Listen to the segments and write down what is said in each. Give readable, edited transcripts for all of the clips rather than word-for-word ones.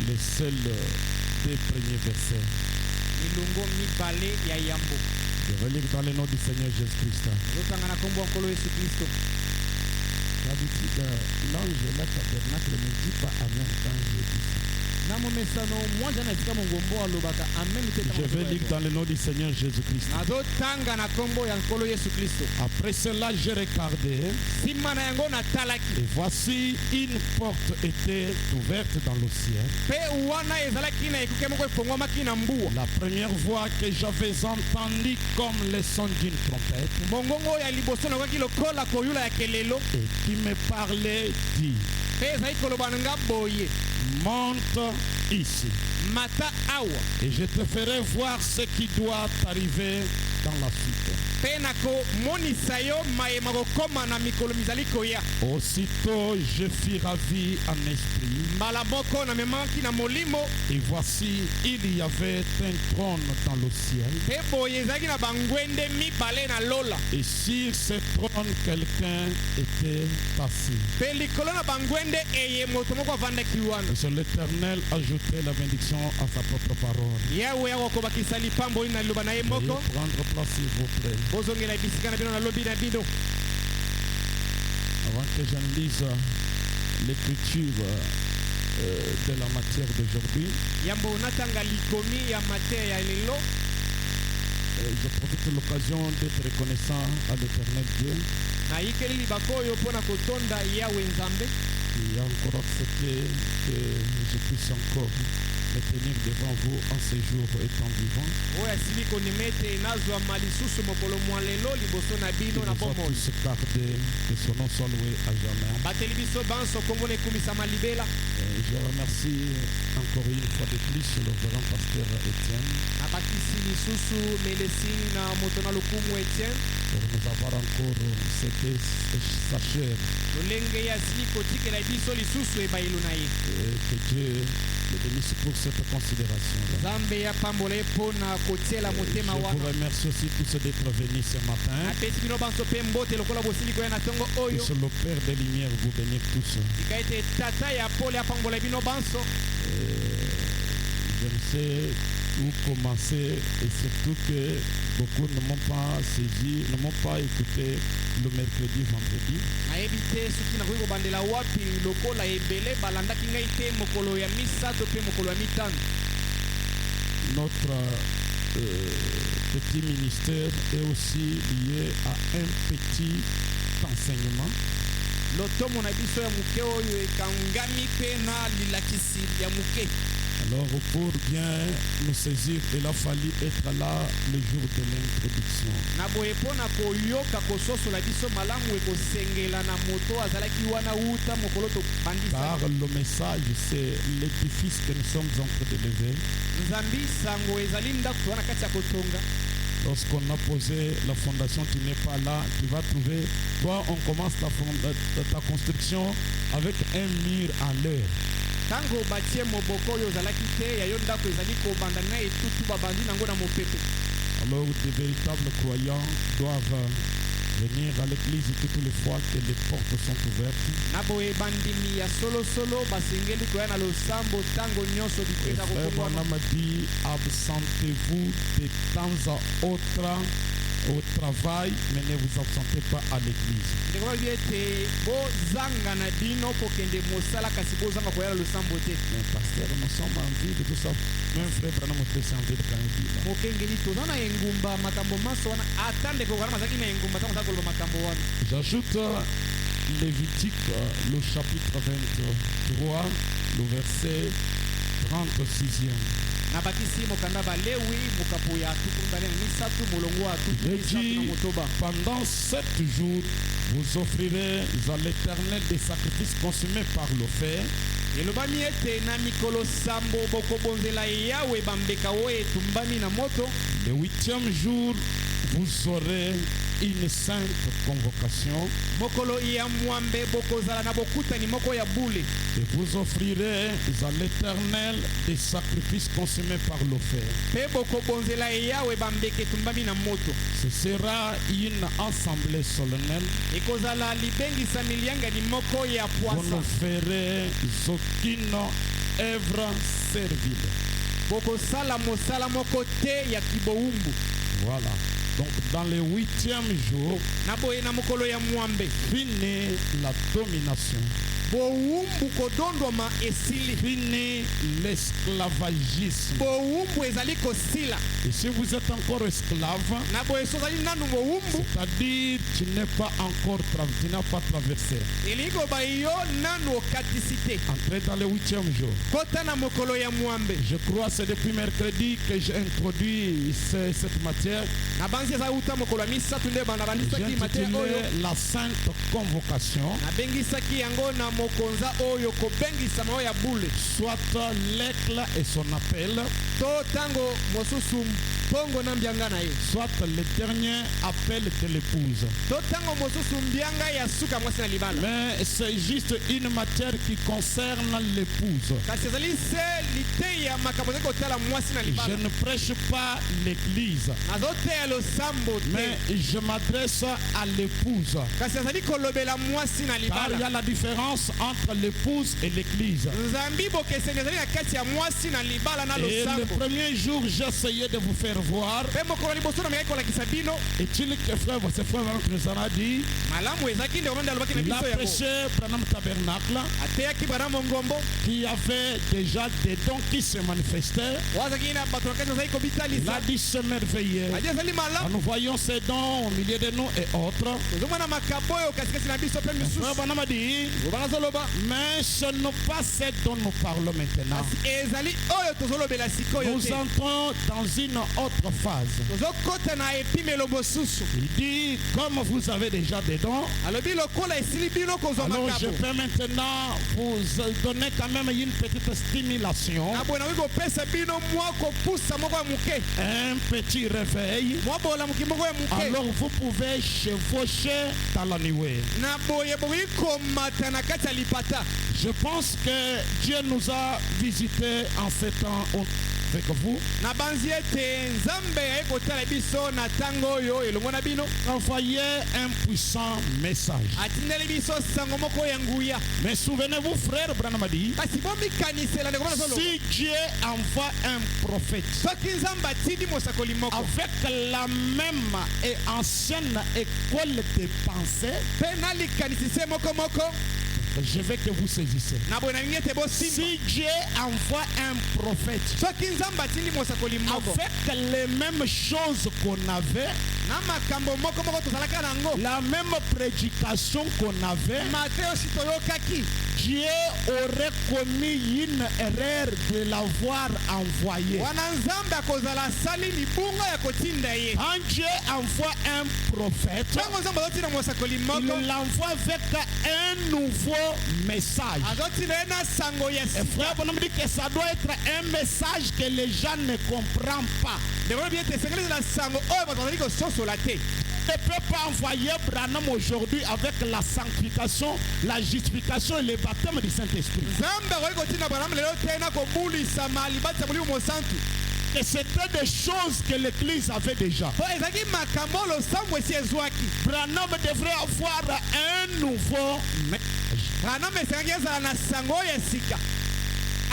Les seuls deux premiers versets. Je vais lire dans le nom du Seigneur Jésus-Christ. D'habitude, l'ange là, tabernacle ne dit pas Amen quand je dis ça. Je vais lire dans le nom du Seigneur Jésus-Christ. Après cela, j'ai regardé. Et voici une porte était ouverte dans le ciel. La première voix que j'avais entendue comme le son d'une trompette. Et qui me parlait dit: monte ici. Et je te ferai voir ce qui doit arriver dans la suite. Aussitôt je fus ravi en esprit. Et voici, il y avait un trône dans le ciel. Et sur ce trône, quelqu'un était assis. Sur l'Éternel ajoutait la bénédiction à sa propre parole. Veuillez prendre place s'il vous plaît. Avant que je lise l'écriture de la matière d'aujourd'hui, je profite de l'occasion d'être reconnaissant à l'Éternel Dieu qui a encore accepté que je puisse encore me tenir devant vous en ce jour étant vivant. Nous allons tous garder que son nom soit loué à jamais. Je remercie encore une fois de plus le grand pasteur Étienne pour nous avoir encore cédé sa chair. Que Dieu le bénisse pour cette considération. Je vous remercie aussi tous d'être venus ce matin. Que le Père des Lumières vous bénisse tous. Je ne sais où commencer et surtout que beaucoup ne m'ont pas saisi, ne m'ont pas écouté le mercredi, vendredi. Notre petit ministère est aussi lié à un petit enseignement. Alors pour bien nous saisir, il a fallu être là le jour de l'introduction. Car le message, c'est l'édifice que nous sommes en train de lever. Lorsqu'on a posé la fondation, tu n'es pas là, tu vas trouver, toi on commence ta construction avec un mur à l'heure. Alors des véritables croyants doivent venir à l'église toutes les fois que les portes sont ouvertes. Frère m'a dit, absentez-vous de temps à autre au travail, mais ne vous absentez pas à l'église. Mais pasteur, nous sommes en vie de tout ça. Même frère, nous sommes en vie de j'ajoute Lévitique, le chapitre 23, le verset 36e. Il dit, pendant 7 jours, vous offrirez à l'Éternel des sacrifices consumés par le feu. Le 8e jour, vous aurez une sainte convocation et vous offrirez à l'Éternel des sacrifices consumés par le feu. Ce sera une assemblée solennelle. Vous ne ferez aucune œuvre servile. Voilà. Donc dans le 8e jour, finit la domination. Fini l'esclavagisme. Et si vous êtes encore esclave, c'est-à-dire tu n'es pas encore tu n'as pas traversé. Entrez dans le 8e jour. Je crois que c'est depuis mercredi que j'ai introduit cette matière. J'ai intitulé la sainte convocation. Soit l'éclat et son appel, soit le dernier appel de l'épouse. Mais c'est juste une matière qui concerne l'épouse. Je ne prêche pas l'église, mais je m'adresse à l'épouse. Car il y a la différence entre l'épouse et l'église. Et le premier jour, j'essayais de vous faire voir. Est-il que frère nous a dit, il a prêché Branham Tabernacle, qui avait déjà des dons qui se manifestaient. Il a dit c'est merveilleux. Nous voyons ces dons au milieu de nous et autres. Frère Branham a dit, mais ce n'est pas ce dont nous parlons maintenant. Nous entrons dans une autre phase. Il dit, comme vous avez déjà des dons, alors je peux maintenant vous donner quand même une petite stimulation, un petit réveil. Alors vous pouvez chevaucher dans la nuée. Je pense que Dieu nous a visités en ce temps avec vous. Envoyez un puissant message. Mais souvenez-vous, frère Branham a dit, si Dieu envoie un prophète avec la même et ancienne école de pensée, je veux que vous saisissez. Si Dieu envoie un prophète avec les mêmes choses qu'on avait, la même prédication qu'on avait, Dieu aurait commis une erreur de l'avoir envoyé. Quand Dieu envoie un prophète, il l'envoie avec un nouveau message. Et frère, on me dit que ça doit être un message que les gens ne comprennent pas. Ne peut pas envoyer Branham aujourd'hui avec la sanctification, la justification et le baptême du Saint-Esprit. Et c'était des choses que l'Église avait déjà. Branham devrait avoir un nouveau message.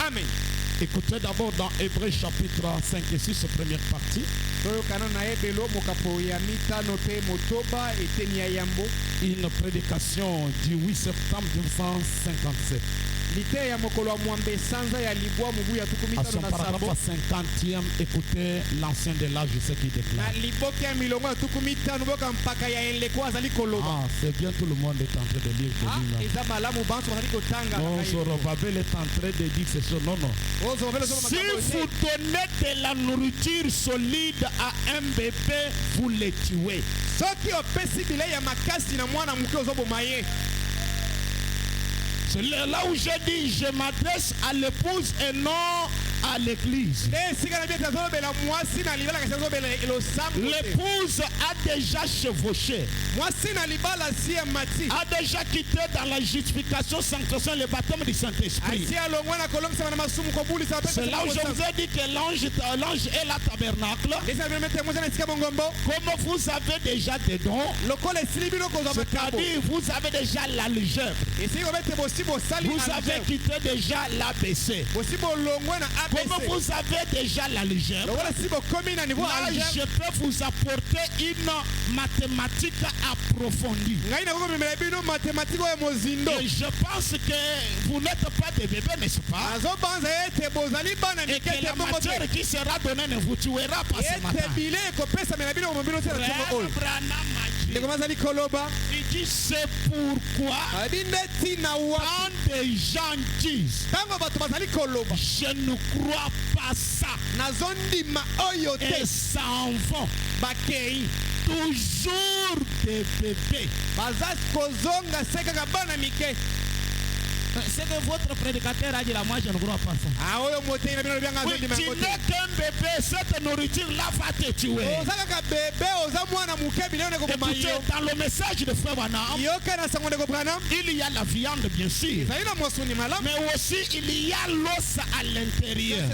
Amen. Écoutez d'abord dans Hébreux chapitre 5 et 6, première partie. Une prédication du 8 septembre 1957. À son paragraphe 50e, écoutez l'ancien de l'âge, ce qui déclare. Ah, c'est bien, tout le monde est en train de lire. Non, Zorobabel est en train de dire c'est ça. Non, non. Si vous donnez de la nourriture solide à un bébé, vous le tuez. C'est là où j'ai dit, je m'adresse à l'épouse et non à l'église. L'épouse a déjà chevauché, a déjà quitté dans la justification, sanctification, le baptême du Saint-Esprit. C'est là où je vous ai dit que l'ange est la tabernacle. Comme vous avez déjà des dons, c'est-à-dire vous avez déjà la légère. Vous avez quitté déjà l'ABC. Comme vous avez déjà la légère, là je peux vous apporter une mathématique approfondie. Et je pense que vous n'êtes pas des bébés, n'est-ce pas? Et que la matière qui sera donnée ne vous tuera pas ce matin. Il dit c'est pourquoi quand des gens disent je ne crois pas ça et s'en vont toujours des bébés. C'est que votre prédicateur a dit là, moi je ne crois pas ça. Oui, tu n'es qu'un bébé, cette nourriture-là va te tuer. Écoutez, dans le message de Frère Branham, il y a la viande bien sûr, mais aussi il y a l'os à l'intérieur.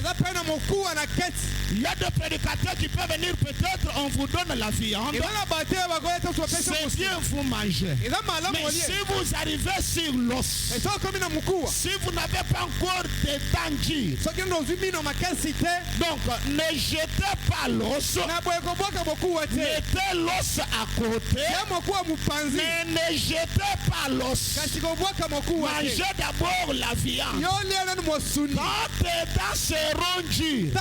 Il y a des prédicateurs qui peuvent venir, peut-être on vous donne la viande, c'est bien vous manger. Mais si vous arrivez sur l'os, si vous n'avez pas encore des dents dures, donc ne jetez pas l'os, mettez l'os à côté, mais ne jetez pas l'os. Mangez d'abord la viande. Quand tes dents seront dures,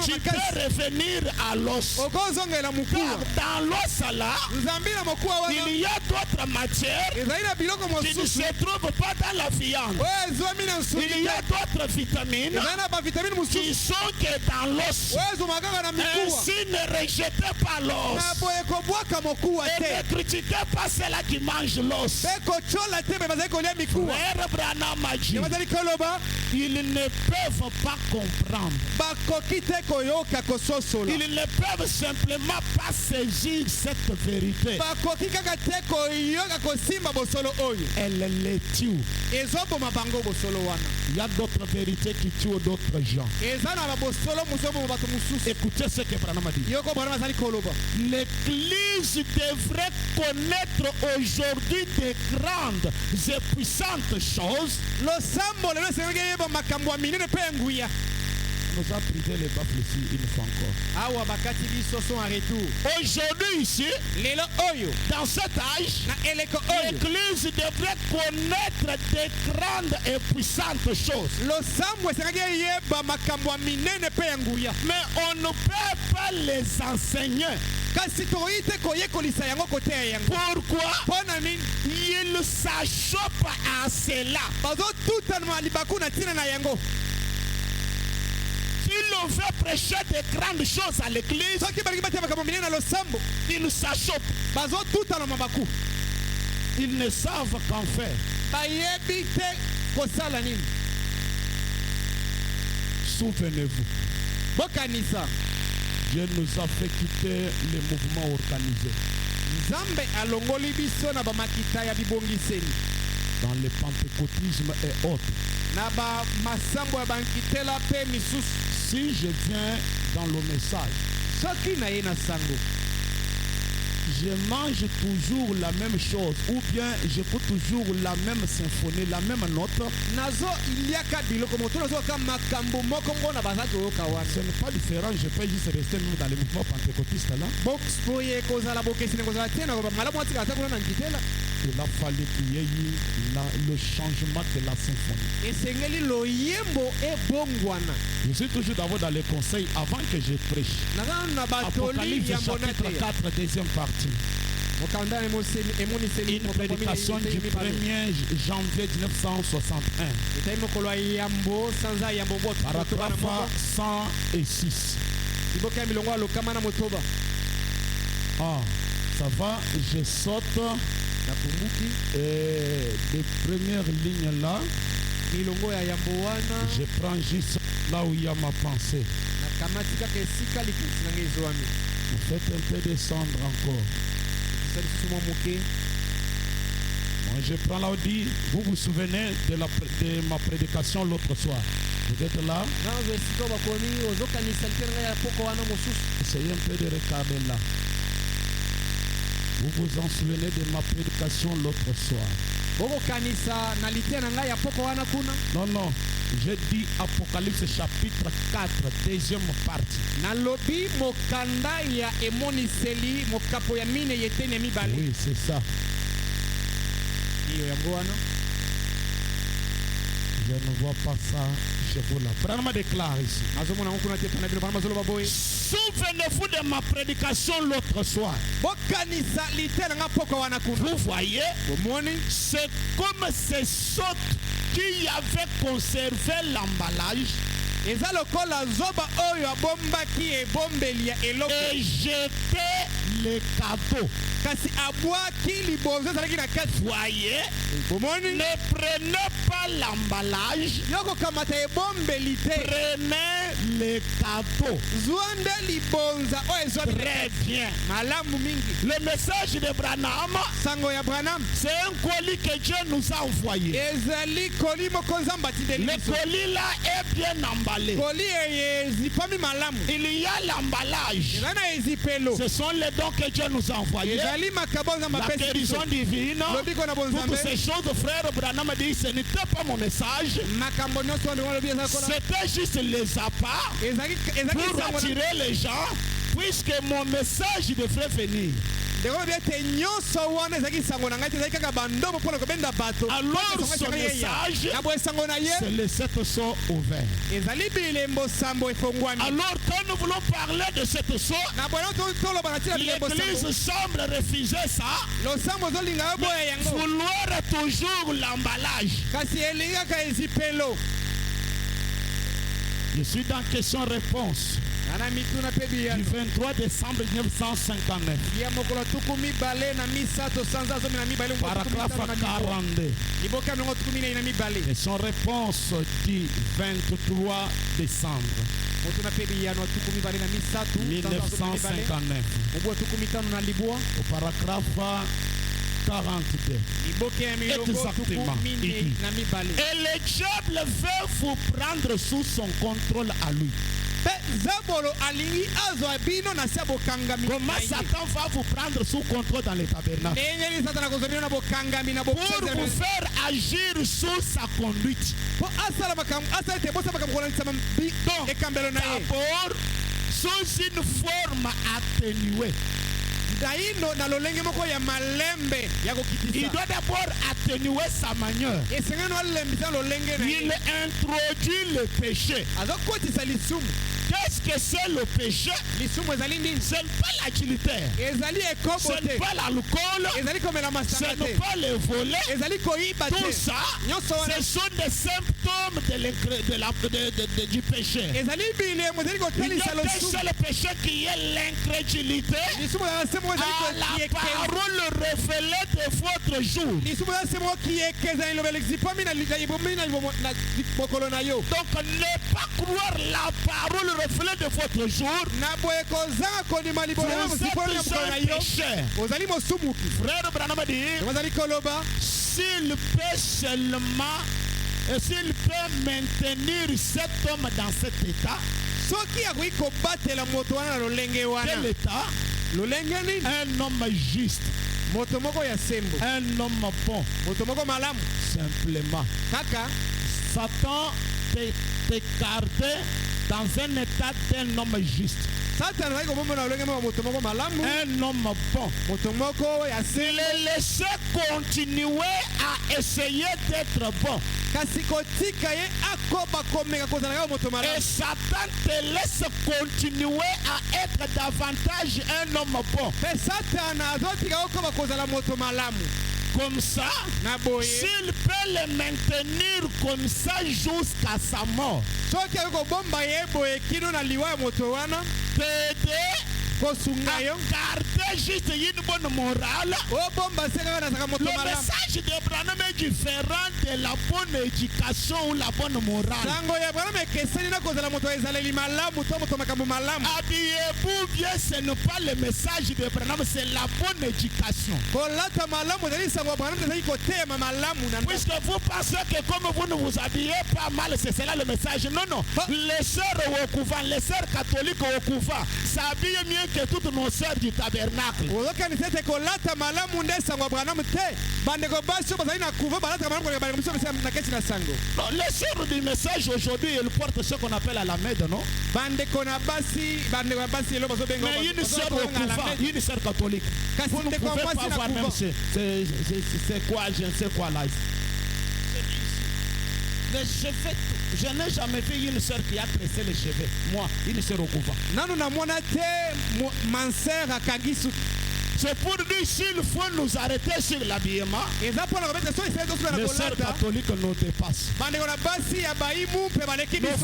tu peux revenir à l'os. Car dans l'os là, il y a d'autres matières qui ne se trouvent pas dans la viande. Il y a d'autres vitamines qui sont que dans l'os. Ainsi ne rejetez pas l'os. Et ne critiquez pas ceux-là qui mangent l'os. Frère Branham a dit, ils ne peuvent pas comprendre. Ils ne peuvent simplement pas saisir cette vérité. Elle les tue. Il y a d'autres vérités qui tuent d'autres gens. Écoutez ce que Branham a dit. L'Église devrait connaître aujourd'hui des grandes et puissantes choses. Nous a privé les baffles ici une fois encore. Aujourd'hui ici, dans cet âge, l'Église devrait connaître des grandes et puissantes choses. Mais on ne peut pas les enseigner. Pourquoi? Ils s'achoppent à cela. Si l'on veut prêcher des grandes choses à l'église, ils s'achoppent. Ils ne savent qu'en faire. Souvenez-vous, Dieu nous a fait quitter les mouvements organisés. Dans le pentecôtisme et autres. Si je viens dans le message, je mange toujours la même chose, ou bien j'écoute toujours la même symphonie, la même note. Ce n'est pas différent, je peux juste rester même dans les mouvements pentecôtistes là. Il a fallu qu'il y ait eu le changement de la symphonie. Je suis toujours d'abord dans les conseils avant que je prêche. Apocalypse chapitre 4, deuxième partie. Une prédication du 1er janvier 1961. Paragraphe 106. Ah, ça va, je saute. Les premières lignes là. Je prends juste là où il y a ma pensée. Vous faites un peu descendre encore. Moi, je prends là où dit, vous vous souvenez de ma prédication l'autre soir. Vous êtes là? Essayez un peu de regarder là. Vous vous en souvenez de ma prédication l'autre soir? Non, non. J'ai dit Apocalypse chapitre 4, deuxième partie. Oui, c'est ça. Je ne vois pas ça chez vous là. Prenez-moi déclare ici. Souvenez-vous de ma prédication l'autre soir. Vous voyez, c'est comme ces sautes qui avaient conservé l'emballage. Et jeter les cadeaux. Voyez, ne prenez pas l'emballage, prenez les cadeaux. Très bien. Le message de Branham, c'est un colis que Dieu nous a envoyé. Le colis là est bien emballé. Il y a l'emballage. Ce sont les dons que Dieu nous a envoyés. La guérison divine. Toutes ces choses, frère Branham dit, ce n'était pas mon message. C'était juste les apparts pour attirer les gens, puisque mon message devrait venir. Alors son message, c'est les 7 sceaux ouverts. Alors quand nous voulons parler de cette sceau, l'Église semble refuser ça, vouloir toujours l'emballage. Je suis dans question-réponse. Du 23 décembre 1959. Paragraphe 42. Question-réponse du 23 décembre 1959. Au paragraphe 42. Exactement. Et le diable veut vous prendre sous son contrôle à lui. Comment Satan va vous prendre sous contrôle dans les tabernacles? Pour vous faire agir sous sa conduite. Donc, d'abord, sous une forme atténuée. Il doit d'abord atténuer sa manière. Il introduit le péché. Qu'est-ce que c'est le péché? Ce n'est pas l'adultère. Ce n'est pas l'alcool. Ce n'est pas le volet. Tout ça, ce sont des symptômes du péché. Il y a un seul péché qui est l'incrédulité à la parole révélée de votre jour. Donc ne pas croire la parole révélée de votre jour. Vous êtes un péché. Frère Branham dit, s'il peut seulement, s'il peut maintenir cet homme dans cet état, quel état? Un homme juste, un homme bon, simplement. Satan t'écartait dans un état d'un homme juste. Un homme bon. Il le laissait continuer à essayer d'être bon. Et Satan te laisse continuer à être davantage un homme bon. Comme ça, s'il peut le maintenir comme ça jusqu'à sa mort, t'aider Gardez juste une bonne morale. Le message de Branham est différent de la bonne éducation ou la bonne morale. Habillez-vous bien, ce n'est pas le message de Branham, c'est la bonne éducation. Puisque vous pensez que comme vous ne vous habillez pas mal, c'est cela le message. Non, non. Les sœurs au couvent, les sœurs catholiques au couvent s'habillent mieux que toutes nos sœurs du tabernacle. Non, les sœurs du message aujourd'hui, elles portent ce qu'on appelle à la mède, non? Mais une sœur au couvent, une sœur catholique. Vous ne pouvez pas voir même c'est quoi, je ne sais quoi là. Les cheveux, je n'ai jamais vu une sœur qui a tressé les cheveux. Moi, une sœur au couvent. C'est pour dire s'il faut nous arrêter sur l'habillement, les sœurs catholiques nous dépassent. Nos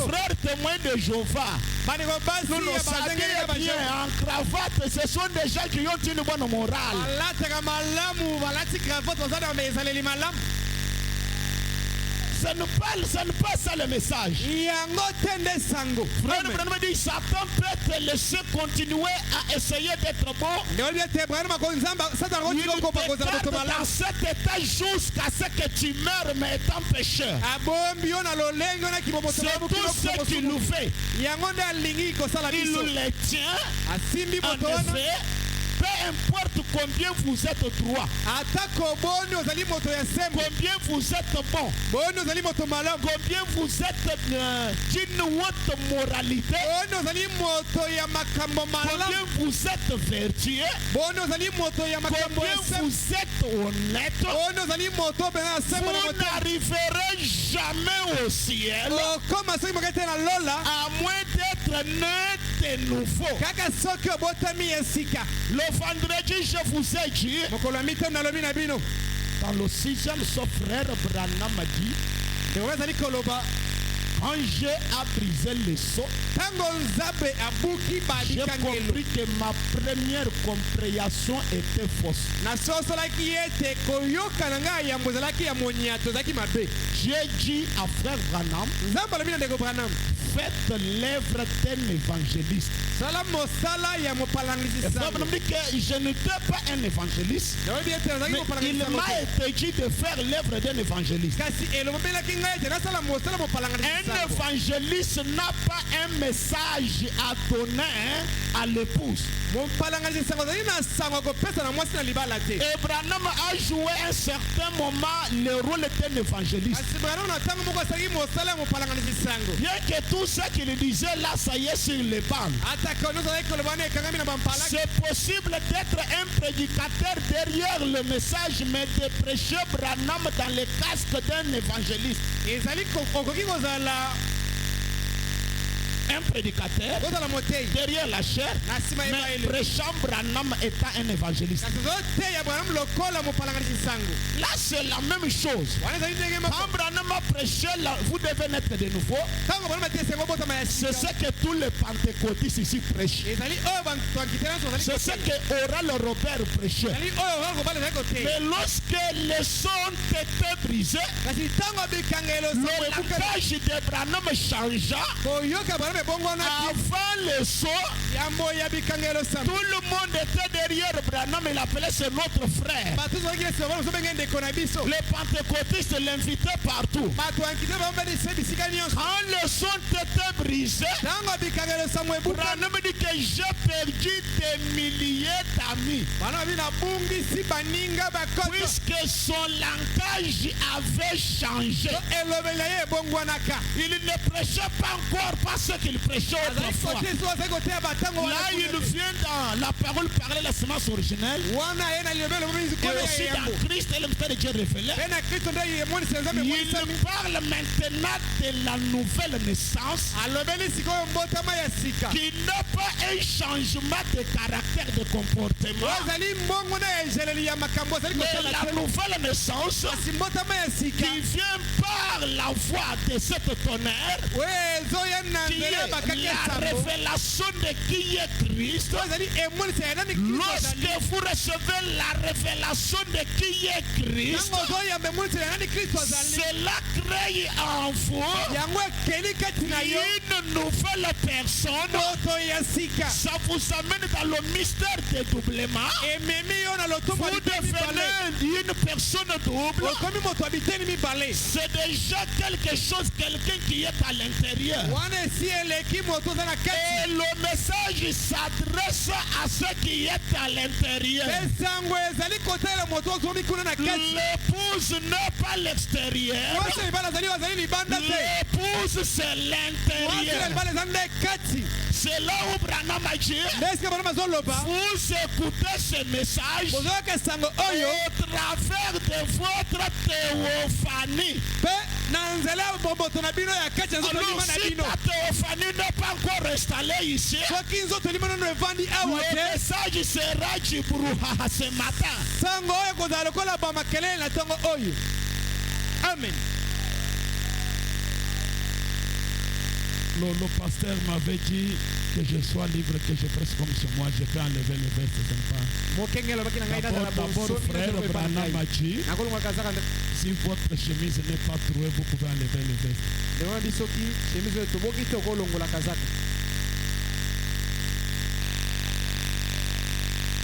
frères témoins de Jéhovah, nous nous habillons bien en cravate. Ce sont des gens qui ont une bonne morale. Ce n'est pas ça le message. Frère Branham dit Satan peut te laisser continuer à essayer d'être bon. Il te garde dans cet état jusqu'à ce que tu meurs mais étant pécheur. C'est tout ce qu'il nous fait. Il nous les tient. En effet, peu importe combien vous êtes droit, combien vous êtes bon, combien vous êtes d'une haute moralité, combien vous êtes vertueux, combien vous êtes honnête, vous n'arriverez jamais au ciel à moins d'être né de nouveau. Le vendredi, je vous ai dit, dans le 6e, son frère Branham a dit, quand j'ai brisé le seau, j'ai compris que ma première compréhension était fausse. J'ai dit à frère Branham, faites l'œuvre d'un évangéliste. Je n'étais pas un évangéliste, mais il m'a été dit de faire l'œuvre d'un évangéliste. Un évangéliste n'a pas un message à donner à l'épouse. Et Branham a joué à un certain moment le rôle d'un évangéliste. Bien que tout ce qu'il disait là, ça y est sur les bancs. C'est possible d'être un prédicateur derrière le message, mais de prêcher Branham dans le casque d'un évangéliste. Un prédicateur derrière la chair, mais prêchant Branham étant un évangéliste. Là, c'est la même chose. Quand Branham a prêché, vous devez naître de nouveau. C'est ce que tous les pentecôtistes ici prêchent. C'est ce que Oral Robert prêchait. Mais lorsque les sons étaient brisés, le langage de Branham changea. Avant le saut, tout le monde était derrière Branham. Il appelait c'est notre frère. Les pentecôtistes l'invitaient partout. Quand le son était brisé, Branham dit que j'ai perdu des milliers d'amis, puisque son langage avait changé. Il ne prêchait pas encore pas ce qu'il prêchait autrefois. Là, il vient dans la parole parler la semence originelle. Et aussi dans Christ et le mystère de Dieu révélé. Il parle maintenant de la nouvelle naissance, qui n'a pas un changement de caractère. caractère de comportement. Mais la nouvelle naissance qui vient par la voix de cette tonnerre, qui est la révélation de qui est Christ. Lorsque vous recevez la révélation de qui est Christ, cela crée en vous une nouvelle personne. Ça vous amène dans le mystère de doublement. Vous devenez une personne double. C'est déjà quelque chose, quelqu'un qui est à l'intérieur. Et le message s'adresse à ceux qui est à l'intérieur. L'épouse n'est pas l'extérieur. L'épouse c'est l'intérieur. C'est là où Branham a dit, vous écoutez ce message au travers de votre théophanie. Alors si ta théophanie n'est pas encore installée ici, le message sera du brouhaha ce matin. Amen. Le pasteur m'avait dit que je sois libre, que je presse comme sur moi, je peux enlever les vestes, D'abord, frère Branham a dit, si votre chemise n'est pas trouée, vous pouvez enlever les vestes.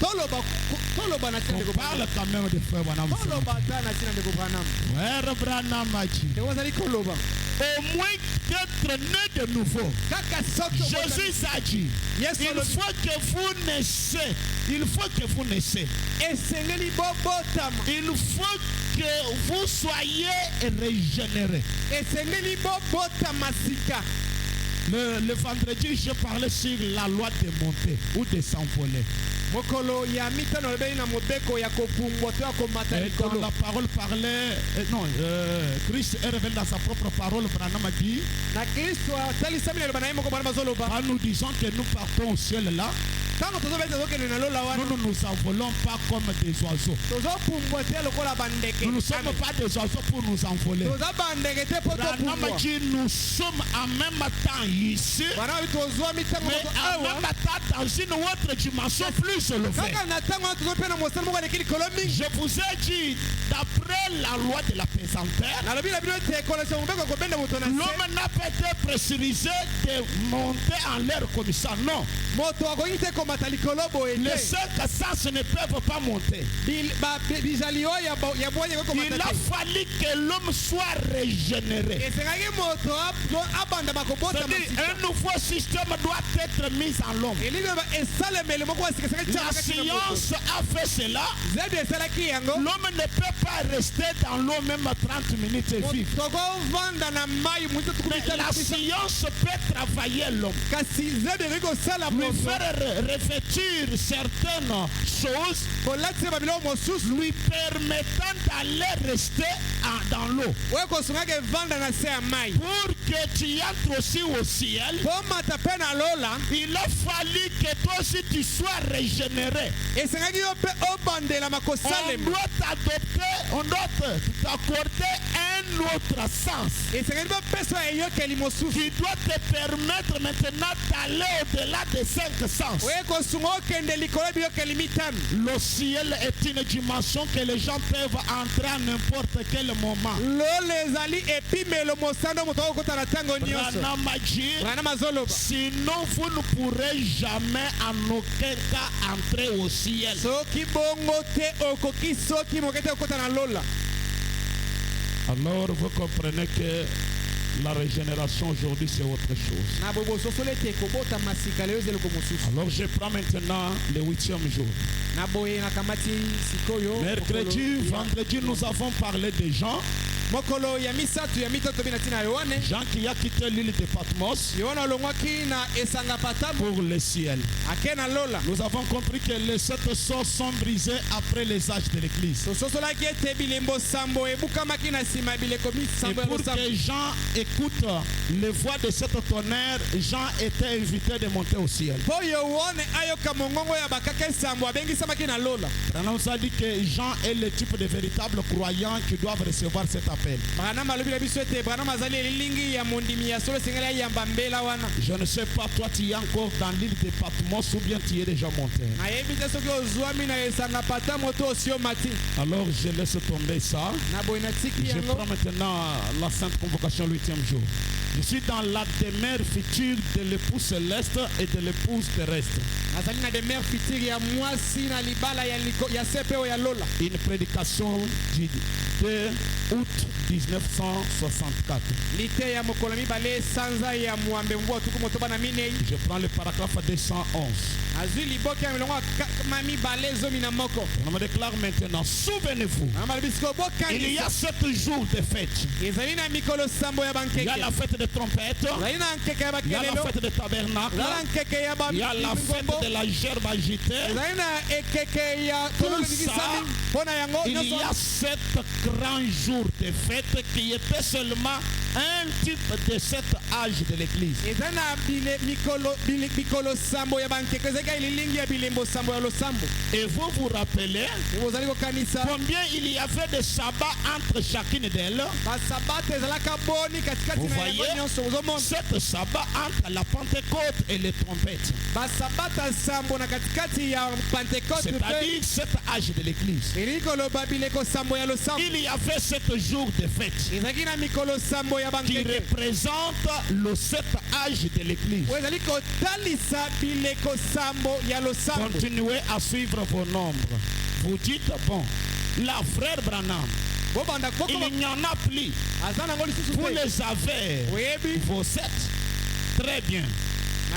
On parle quand même de frère Branham. Frère Branham a dit, au moins d'être né de nouveau. Jésus a dit, il faut que vous naissez. Il faut que vous naissez. Il faut que vous soyez régénérés. Le vendredi, je parlais sur la loi de monter ou de s'envoler. Et quand la parole parlait, Christ est révélé dans sa propre parole, Branham a dit, en nous disant que nous partons au ciel là, nous ne nous envolons pas comme des oiseaux. Nous ne sommes pas des oiseaux pour nous envoler. Branham a dit, nous sommes en même temps ici, mais en même temps dans une autre dimension plus élevée. Je vous ai dit, d'après la loi de la pesanteur, l'homme n'a pas été pressurisé de monter en l'air comme ça, non. Les 5 sens ne peuvent pas monter. Il a fallu que l'homme soit régénéré. C'est-à-dire, un nouveau système doit être mis en l'homme. La science a fait cela. L'homme ne peut pas rester dans l'eau même 30 minutes et vivre. Mais la science peut travailler l'homme. Lui faire revêtir certaines choses, lui permettant d'aller rester dans l'eau. Pour que tu entres aussi au ciel, il a fallu que toi aussi tu sois régénéré. On doit t'accorder un autre sens qui doit te permettre maintenant d'aller au-delà des 5 sens. Le ciel est une dimension que les gens peuvent entrer à n'importe quel moment. Sinon vous ne pourrez jamais en aucun cas entrer au ciel. Alors vous comprenez que la régénération aujourd'hui c'est autre chose. Alors je prends maintenant le 8e jour. Mercredi, vendredi, nous avons parlé des gens Jean qui a quitté l'île de Patmos pour le ciel. Nous avons compris que les 7 sceaux sont brisés après les âges de l'église. Et pour que Jean écoute les voix de cette tonnerre, Jean était invité de monter au ciel. On nous a dit que Jean est le type de véritable croyant qui doivent recevoir cet appel. Je ne sais pas, toi tu es encore dans l'île de Patmos ou bien tu es déjà monté. Alors je laisse tomber ça. Je prends maintenant la sainte convocation 8e jour. Je suis dans la demeure future de l'époux céleste et de l'épouse terrestre. Une prédication du 2 août 1964. Je prends le paragraphe 211. On me déclare maintenant, souvenez-vous, il y a 7 jours de fête. Il y a la fête des trompettes, il y a la fête des tabernacles, il y a la fête de la gerbe agitée. Tout ça, il y a 7 grands jours de fête qui étaient seulement un type de cet âge de l'église. Et vous vous rappelez combien il y avait de sabbats entre chacune d'elles? Vous voyez, 7 sabbats entre la Pentecôte et les trompettes. C'est-à-dire 7 âges de l'église. Il y avait 7 jours de fête qui représentent le 7 âges de l'église. Continuez à suivre vos nombres. Vous dites, bon, la frère Branham, il n'y en a plus. Vous les avez, vos 7. Très bien.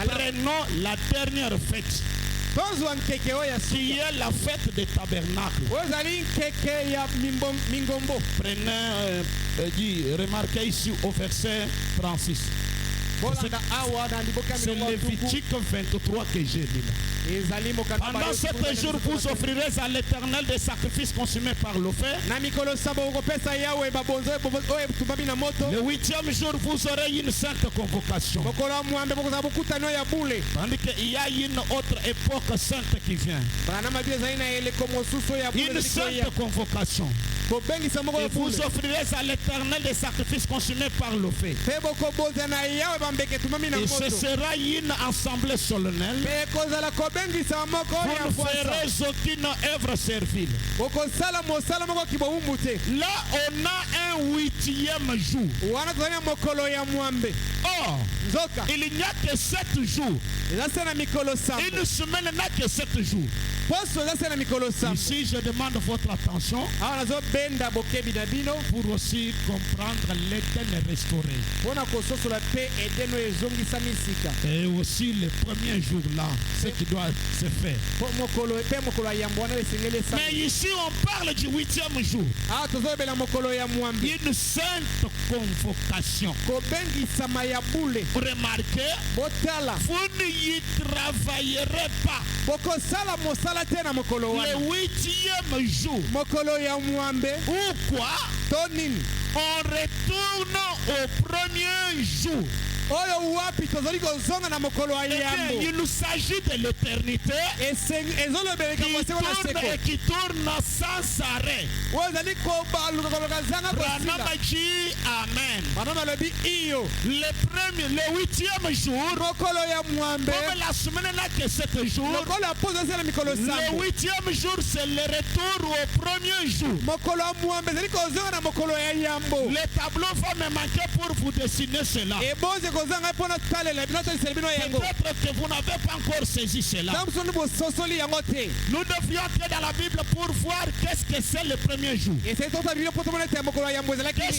Prenons la dernière fête, qui est la fête des tabernacles. Prenez, remarquez ici au verset 36. C'est Lévitique 23 que j'ai dit là. Pendant 7 jours, vous offrirez à l'Éternel des sacrifices consumés par le feu. Le 8e jour, vous aurez une sainte convocation. Tandis qu'il y a une autre époque sainte qui vient. Une sainte convocation. Et vous offrirez à l'Éternel des sacrifices consumés par le feu. Et ce sera une assemblée solennelle. Vous ne ferez aucune œuvre servile. Là, on a un 8e jour. Or, il n'y a que 7 jours. Une semaine n'a que 7 jours. Ici, je demande votre attention pour aussi comprendre l'Éden restauré. Et aussi le premier jour là, ce qui doit se faire. Mais ici, on parle du 8e jour. Une sainte convocation. Remarquez, vous n'y travaillerez pas. Le 8e jour. Ou quoi? On retourne au premier jour. Il nous s'agit de l'éternité qui tourne sans arrêt. Amen. Le 8e jour, comme la semaine n'a que 7 jours, le 8e jour c'est le retour au premier jour. Le tableau va me manquer pour vous dessiner cela. que vous n'avez pas encore saisi cela. Nous devions entrer dans la Bible pour voir qu'est-ce que c'est le premier jour. Qu'est-ce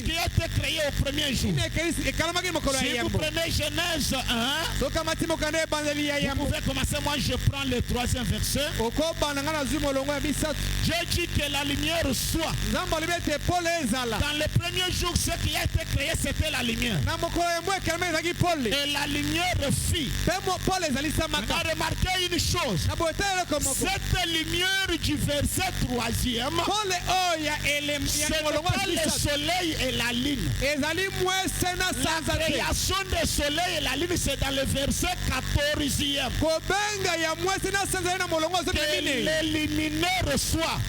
qui a été créé au premier jour? Si vous prenez Genèse 1, vous pouvez commencer. Moi je prends le 3e verset. J'ai dit que la lumière soit. Dans le premier jour, ce qui a été créé, c'était la lumière. Et la lumière fit. On a remarqué une chose. Cette lumière du verset 3e, c'est le soleil et la lune. La création du soleil et la lune, c'est dans le verset 14e. Que les luminaires soient.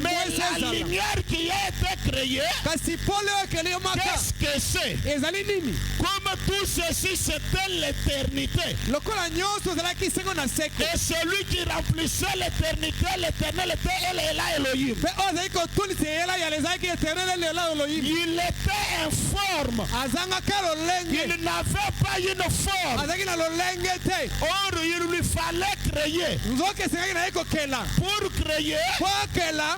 Mais la lumière qui a été créée, qu'est-ce que c'est? Comme tout ceci, c'était l'éternité. Et celui qui remplissait l'éternité, l'éternel était Elohim. Il était informe. Il n'avait pas une forme. Or, il lui fallait créer. Pour créer,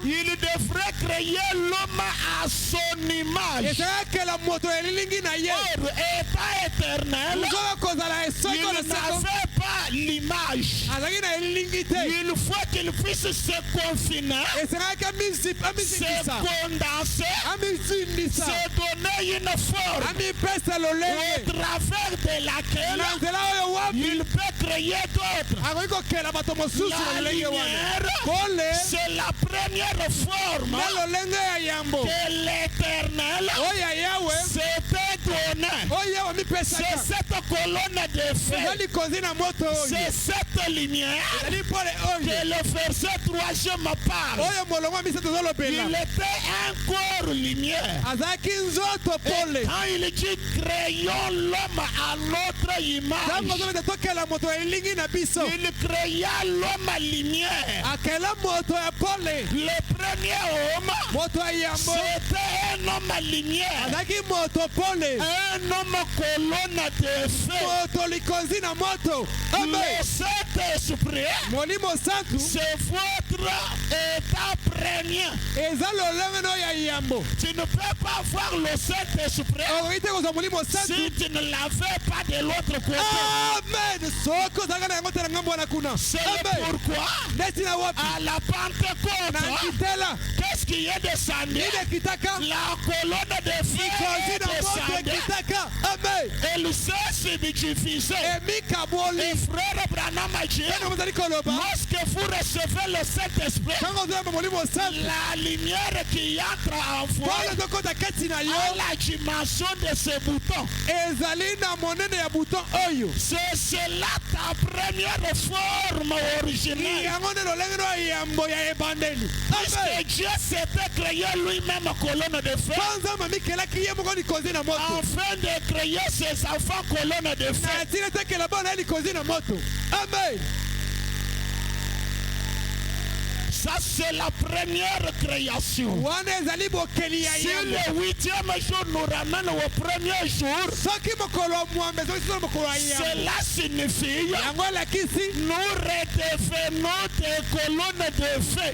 il devrait créer l'homme à son image. Or, étant éternel, il n'avait pas l'image. Il faut qu'il puisse se confiner, se condenser, se donner une forme au travers de laquelle il peut créer d'autres. La lumière, c'est la première forme que l'Éternel s'était donnée. C'est cette colonne de feu, c'est cette lumière que le verset 3 me parle. Il était encore lumière. Et quand il dit créons l'homme à notre image, il créa l'homme à lumière. Le premier homme, c'était un homme à lumière, un homme colonne de feu. Le Saint-Esprit, c'est votre état premier. Tu ne peux pas voir le Saint-Esprit si tu ne l'avais pas de l'autre côté. C'est pourquoi à la Pentecôte, qu'est-ce qui est descendu? La colonne de feu est descendue. Et le ciel s'est divisé. Et frère Branham a dit, lorsque vous recevez le Saint-Esprit, la lumière qui entre en vous a la dimension de ce bouton. C'est cela ta première forme originale. Parce que Dieu s'était créé lui-même colonne de feu, afin de créer ses enfants colonne de feu. Amen. Ça, c'est la première création. Si le 8e jour nous ramène au premier jour, cela signifie nous redevenons des colonnes de feu.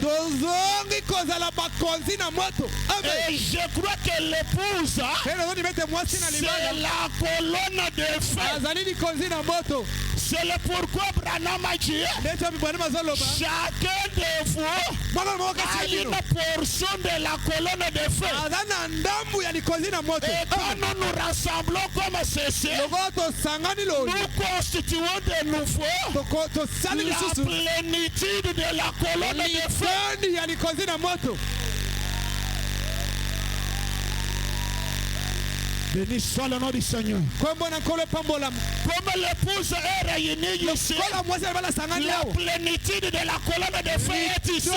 Et je crois que l'épouse, c'est la colonne de feu. C'est pourquoi Branham a dit, chacun de vous a une portion de la colonne de feu. Et quand nous nous rassemblons comme ceci, nous constituons de nouveau la plénitude de la colonne de feu. Béni soit le nom du Seigneur. Comme l'épouse est réunie ici, la plénitude de la colonne de feu est ici.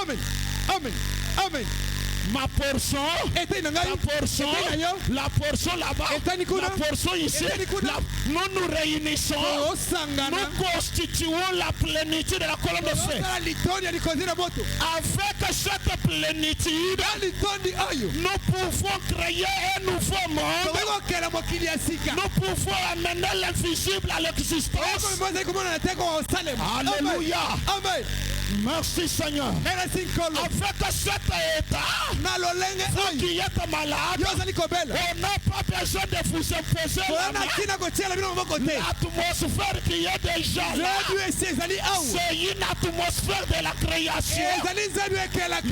Amen. Amen. Amen. Ma portion, la portion là-bas, la portion ici, nous nous réunissons, nous constituons la plénitude de la colonne de feu. Avec cette plénitude, nous pouvons créer un nouveau monde Nous pouvons amener l'invisible à l'existence. Alléluia. Amen. Merci Seigneur. Avec cet état, vous qui êtes malade, on n'a pas besoin de vous imposer la main. L'atmosphère qui est déjà là, c'est une atmosphère de la création,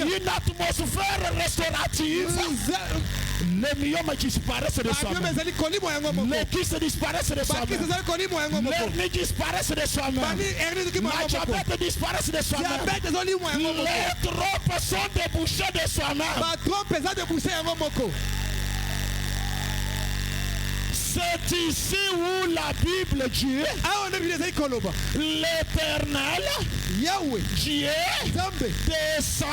une atmosphère restaurative. Les myomes disparaissent de soi-même. Les kysts disparaissent de soi-même. L'hernie disparaissent de soi-même. La diabète disparaissent de soi-même. Les trompes sont débouchées de soi-même. C'est ici où la Bible dit l'Éternel Dieu descend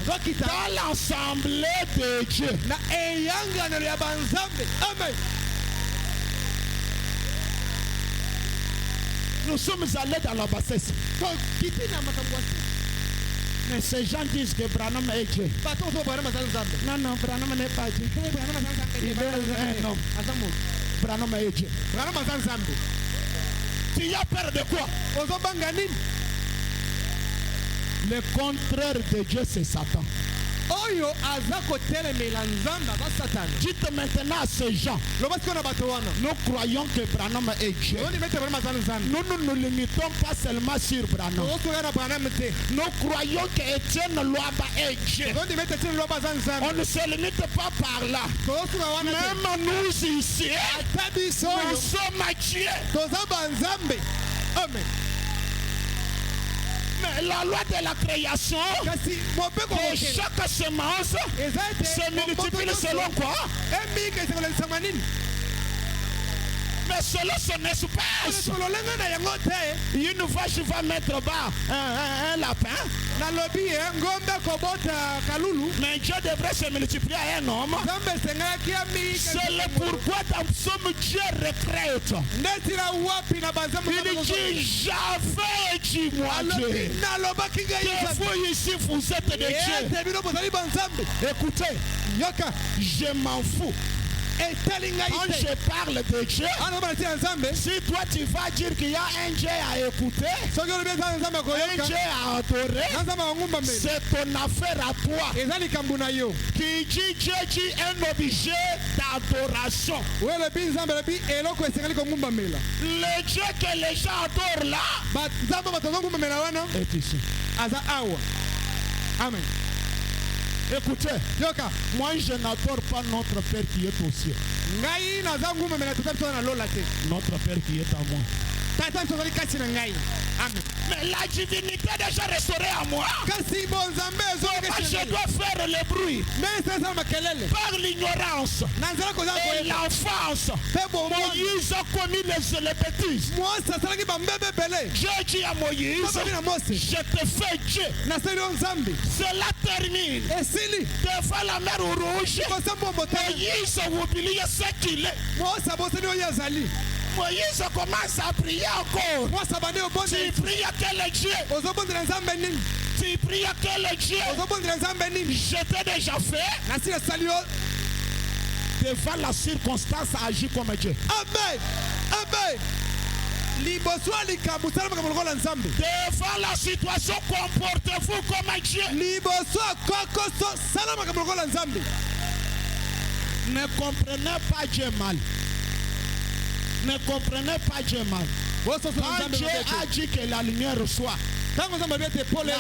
dans l'assemblée de Dieu. Amen. Nous sommes allés dans la bassesse. Mais ces gens disent que Branham est Dieu. Non, non, Branham n'est pas Dieu. Il est un homme. Branham est Dieu. Tu as peur de quoi? Le contraire de Dieu, c'est Satan. Dites maintenant à ces gens, nous croyons que Branham est Dieu. Nous ne nous limitons pas seulement sur Branham. Nous croyons que Étienne Loaba est Dieu. On ne se limite pas par là. Même nous ici, nous sommes Dieu. Amen. Mais la loi de la création, que chaque semence se multiplie selon quoi? Mais selon son espèce. Une vache va mettre bas un lapin. Mais Dieu devrait se multiplier à un homme. C'est le pourquoi dans Psaume Dieu retraite. Il dit j'avais dit moi Dieu. Des fois ici vous êtes des dieux. Écoutez, je m'en fous. Quand je parle de Dieu, si toi tu vas dire qu'il y a un Dieu à écouter, un Dieu à adorer, c'est ton affaire à toi. Qui dit Dieu dit un objet d'adoration. Le Dieu que les gens adorent là est ici. Amen. Écoutez, moi je n'adore pas notre Père qui est au ciel. Notre Père qui est à moi. Mais la divinité est déjà restaurée à moi. Je dois faire le bruit par l'ignorance et l'enfance. Moïse a commis les bêtises. Dieu dit à Moïse, je te fais Dieu. Cela termine devant la mer rouge. Moïse oublie ce qu'il est. Moïse commence à prier encore. Tu pries à quel Dieu? Tu pries à quel Dieu? Je t'ai déjà fait. Devant la circonstance, agis comme Dieu. Amen. Amen. Devant la situation, comportez-vous comme Dieu. Ne comprenez pas Dieu mal. Ne comprenez pas Dieu mal. Quand Dieu a dit que la lumière soit, la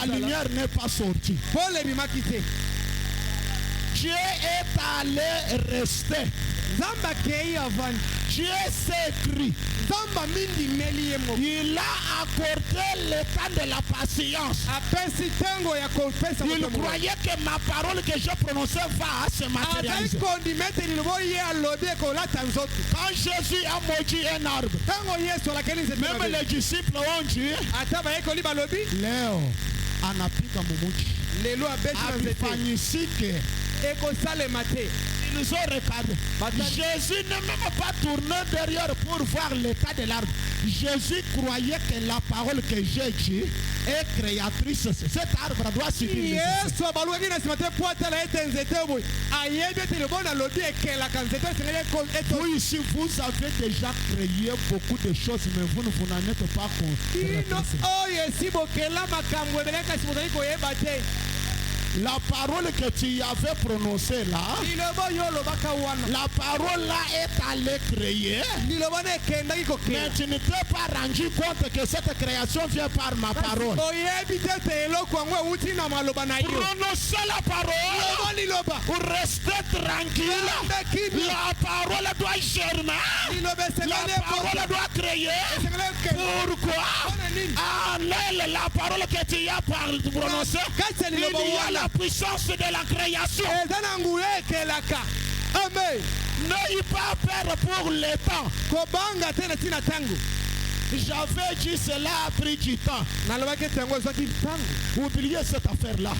lumière n'est pas sortie. Dieu est allé rester. Dieu s'écrit. Il a accordé le temps de la patience. Il croyait que ma parole que je prononçais va se matérialiser. Quand Jésus a maudit un arbre, même les disciples ont dit, Léo, anapiga mumuchi. Abifanyisike. ils ont regardé. Jésus n'a même pas tourné derrière pour voir l'état de l'arbre. Jésus croyait que la parole que j'ai dit est créatrice. Cet arbre doit suivre. Vous ici, vous avez déjà créé beaucoup de choses, mais vous n'en êtes pas conscient. La parole que tu avais prononcée là, la parole là est allée créer, mais tu ne t'es pas rendu compte que cette création vient par ma parole. Prononcez la parole, restez tranquille. La parole doit germer, la parole doit créer. Pourquoi? La parole que tu as prononcée, il y a la puissance de la création. Amen. N'ayez pas peur pour le temps. J'avais dit cela a pris du temps. Oubliez cette affaire-là.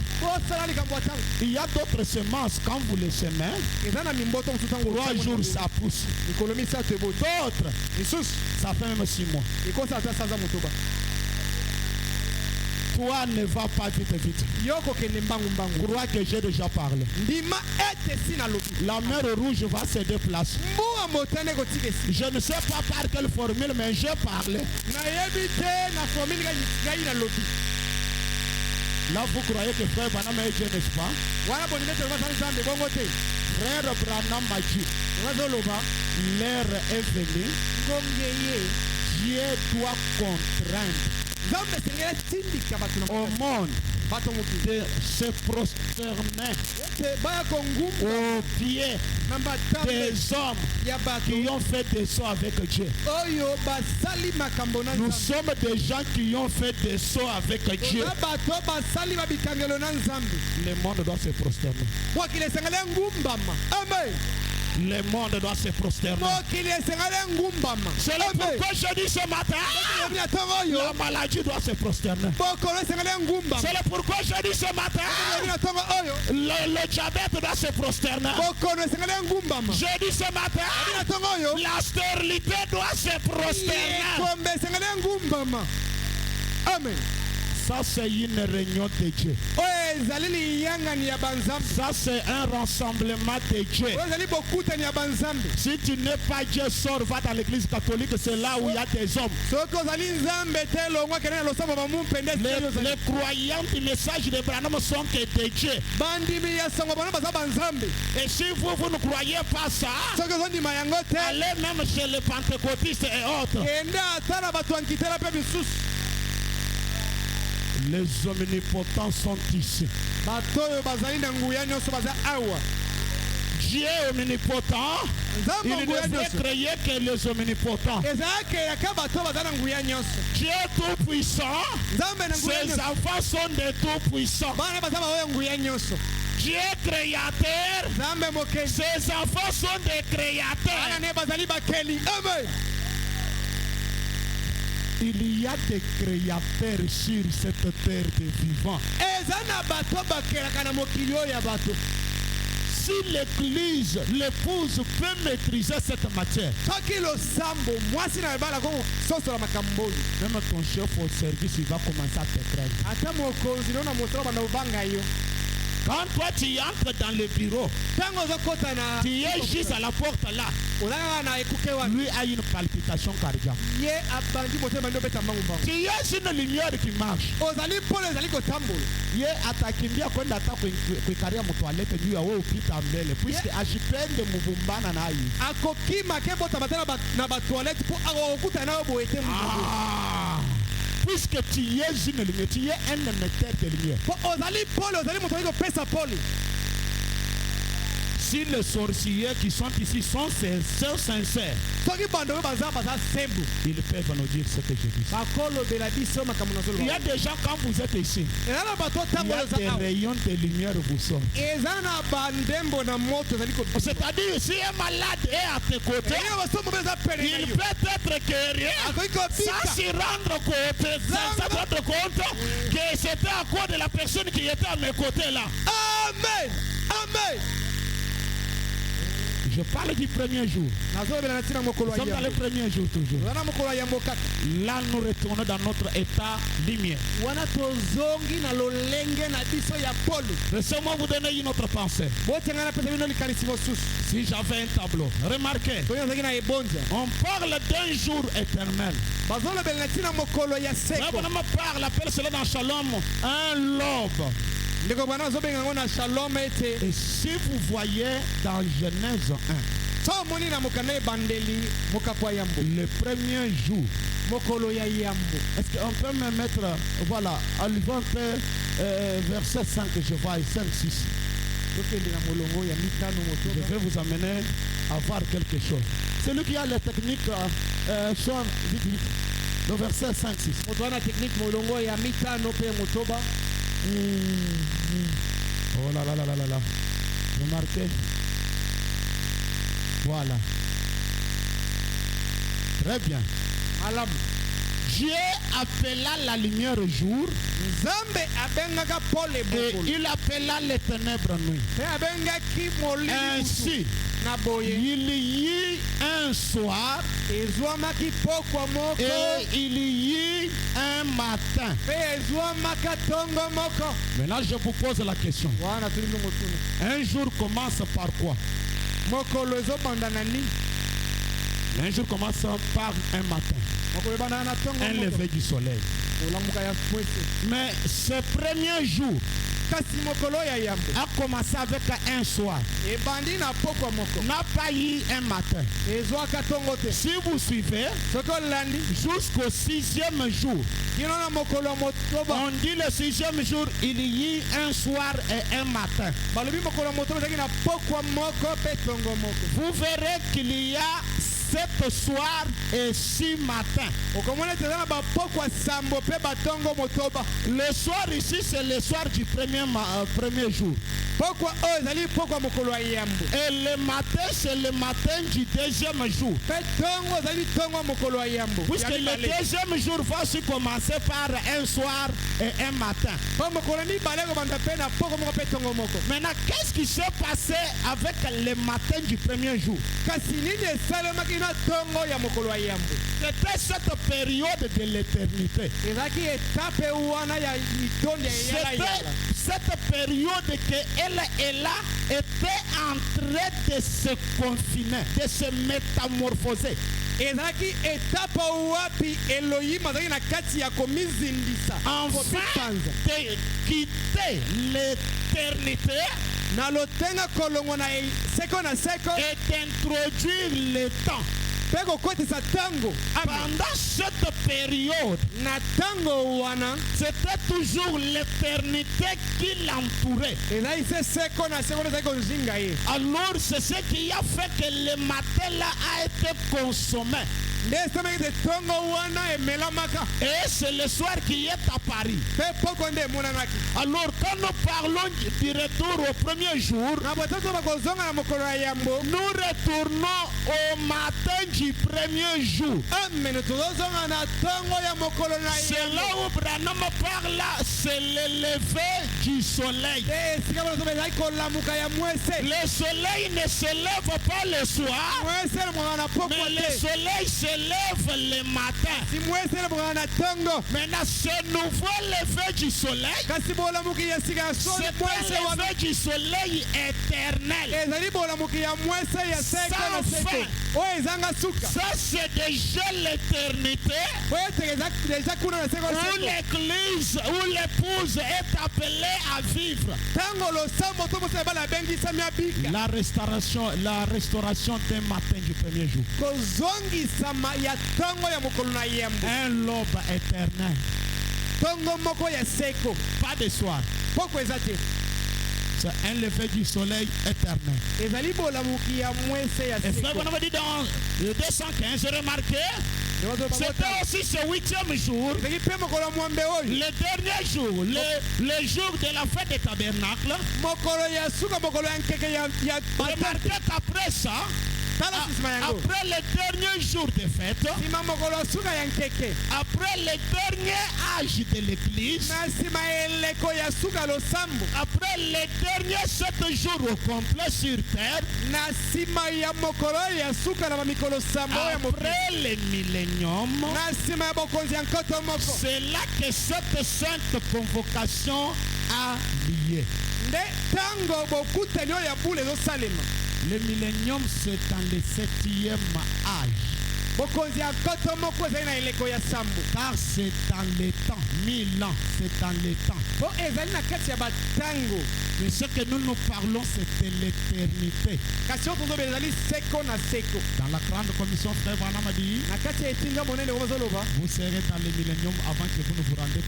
Il y a d'autres semences quand vous les semez. 3 jours ça pousse. D'autres, ça fait même 6 mois. Toi ne va pas vite. Crois que j'ai déjà parlé. La mer rouge va se déplacer. Je ne sais pas par quelle formule, mais j'ai parlé. Là, vous croyez que frère Branham est Dieu, n'est-ce pas? Frère Branham m'a dit, l'heure est venue. Dieu doit contraindre au monde de se prosterner aux pieds des hommes qui ont fait des sauts avec Dieu. Nous sommes des gens qui ont fait des sauts avec Dieu. Le monde doit se prosterner. Amen. Le monde doit se prosterner. C'est pourquoi je dis ce matin, la maladie doit se prosterner. C'est pourquoi je dis ce matin, le diabète doit se prosterner. Je dis ce matin, la stérilité doit se prosterner. Amen. Ça c'est une réunion de Dieu. Ça c'est un rassemblement de Dieu. Si tu n'es pas Dieu, sors, va dans l'église catholique, c'est là où il y a des hommes. Les croyants du message de Branham sont que des dieux. Et si vous ne croyez pas ça, allez même chez les pentecôtistes et autres. Les omnipotents sont ici. Dieu est omnipotent. Il ne fait créer que les omnipotents. Dieu est tout puissant. Ses enfants sont des tout puissants. Dieu est créateur. Ses enfants sont des créateurs. Amen. Il y a des créateurs sur cette terre de vivants. Si l'église, l'épouse peut maîtriser cette matière, même ton chef au service, il va commencer à te craindre. Quand toi tu entres dans le bureau, tu es juste à la porte là. Lui a une palpitation cardiaque. Tu es une lumière qui marche. Il est attaqué bien quand il attaque le carrière mon toilette lui a opita mbele puisque ajipende mubumbana na yi. Puisque tu es une lumière, tu es un émetteur de lumière. Si les sorciers qui sont ici sont sincères, ils peuvent nous dire ce que je dis. Il y a des gens quand vous êtes ici, il y a des rayons de lumière vous sortent. C'est-à-dire si un malade est à tes côtés, il peut être guéri sans s'y rendre compte que c'était à cause de la personne qui était à mes côtés là. Amen. Amen. Je parle du premier jour. Nous sommes dans le premier jour toujours. Là, nous retournons dans notre état lumière. Laissez-moi vous donner une autre pensée. Si j'avais un tableau, remarquez, on parle d'un jour éternel. Là, on parle, appelle cela dans Shalom, un lobe. Et si vous voyez dans Genèse 1, le premier jour, est-ce qu'on peut me mettre, voilà, à verset 5, je vois, 5, 6. Je vais vous amener à voir quelque chose. Celui qui a les techniques, le verset 5, 6. Oh là là là là là là. Remarquez. Voilà. Très bien. Dieu appela la lumière jour et il appela les ténèbres nuit. Ainsi, il y eut un soir et il y eut un matin. Maintenant, je vous pose la question. Un jour commence par quoi? Un jour commence par un matin. Un lever du soleil. Mais ce premier jour a commencé avec un soir. N'a pas eu un matin. Si vous suivez, jusqu'au 6e jour, on dit le 6e jour, il y eut un soir et un matin. Vous verrez qu'il y a 7 soirs et 6 matins. Le soir ici, c'est le soir du premier jour. Et le matin, c'est le matin du deuxième jour. Puisque le deuxième jour va se commencer par un soir et un matin. Maintenant, qu'est-ce qui s'est passé avec le matin du premier jour? C'était cette période de l'éternité. C'était cette période qu'elle était en train de se confiner, de se métamorphoser. Enfin, de quitter l'éternité et d'introduire le temps. Pendant cette période, c'était toujours l'éternité qui l'entourait. Alors c'est ce qui a fait que le matin là a été consommé. Et c'est le soir qui est à Paris. Alors quand nous parlons du retour au premier jour, nous retournons au matin du premier jour. C'est là où Branham parle, c'est le lever du soleil. Le soleil ne se lève pas le soir, mais le soleil se lève le matin. Maintenant, ce nouveau lever du soleil, c'est un lever du soleil éternel. Sans fin. Ça, c'est déjà l'éternité où l'église, où l'épouse est appelée à vivre. La restauration d'un matin du premier jour. Un lobe éternel. Pas de soir. C'est un lever du soleil éternel. Et frère, on dit dans le 215, remarquez, c'était aussi ce 8e jour, le dernier jour, le jour de la fête des tabernacles. Remarquez qu'après ça, Après le dernier jour de fête, après le dernier âge de l'église, après les derniers 7 jours au complet sur terre, après le millénium, c'est là que cette sainte convocation a lieu. Le millénium, c'est dans le 7e âge. Car c'est dans le temps, 1000 ans, c'est dans le temps. Mais ce que nous parlons, c'est de l'éternité. Dans la grande commission, frère Branham a dit, vous serez dans le millénium avant que vous ne vous rendiez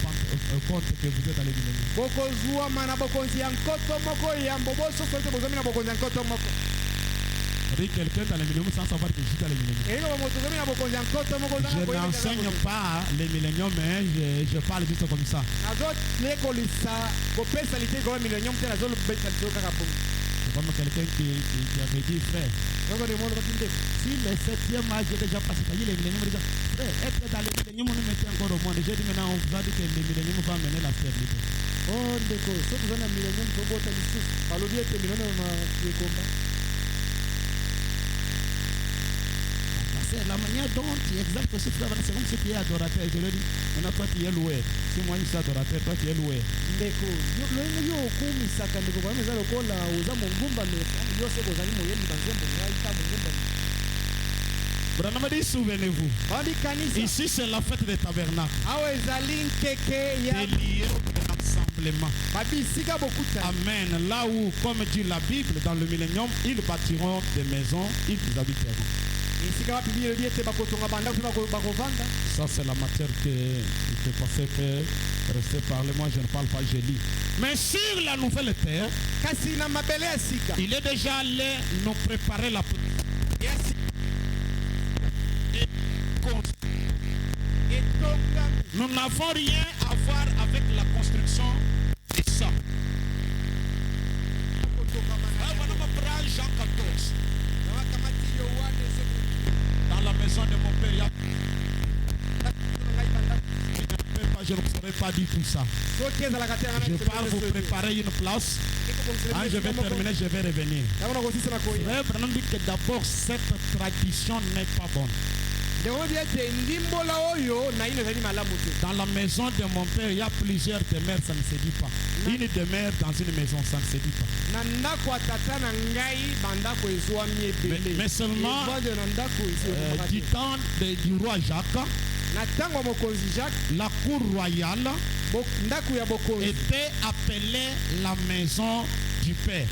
compte que vous êtes dans le millénium. Quelqu'un dans le millénium sans savoir que je suis dans le millénium. Je n'enseigne pas les milléniums, mais je parle juste comme ça. C'est comme quelqu'un qui avait dit, frère, si le 7e âge est déjà passé, les milléniums, frère, être dans le millénium, on nous mettait encore au monde. J'ai dit maintenant, on vous a dit que le millénium va mener la stabilité. Oh, d'accord. Si vous avez un millénium, vous avez un millénium. C'est la manière dont tu exaltes ce frère, c'est comme si tu es adorateur. Je lui dis, maintenant toi tu es loué. Si moi je suis adorateur, toi tu es loué. Branham dit, souvenez-vous. Ici c'est la fête des tabernacles. Des lieux de rassemblement. Amen. Là où, comme dit la Bible, dans le millénium, ils bâtiront des maisons, ils habiteront. Ça c'est la matière que je pensais que rester parler. Moi je ne parle pas, je lis. Mais sur la nouvelle terre, il est déjà allé nous préparer la nous n'avons rien à voir avec la construction de ça. Jean 14. Dans la maison de mon père, je ne saurais pas dire tout ça. Je pars vous préparer une place. Quand je vais terminer, je vais revenir. Frère Branham dit que d'abord, cette tradition n'est pas bonne. Dans la maison de mon père, il y a plusieurs demeures, ça ne se dit pas. Une demeure dans une maison, ça ne se dit pas. Mais seulement du temps du roi Jacques, la cour royale était appelée la maison du père.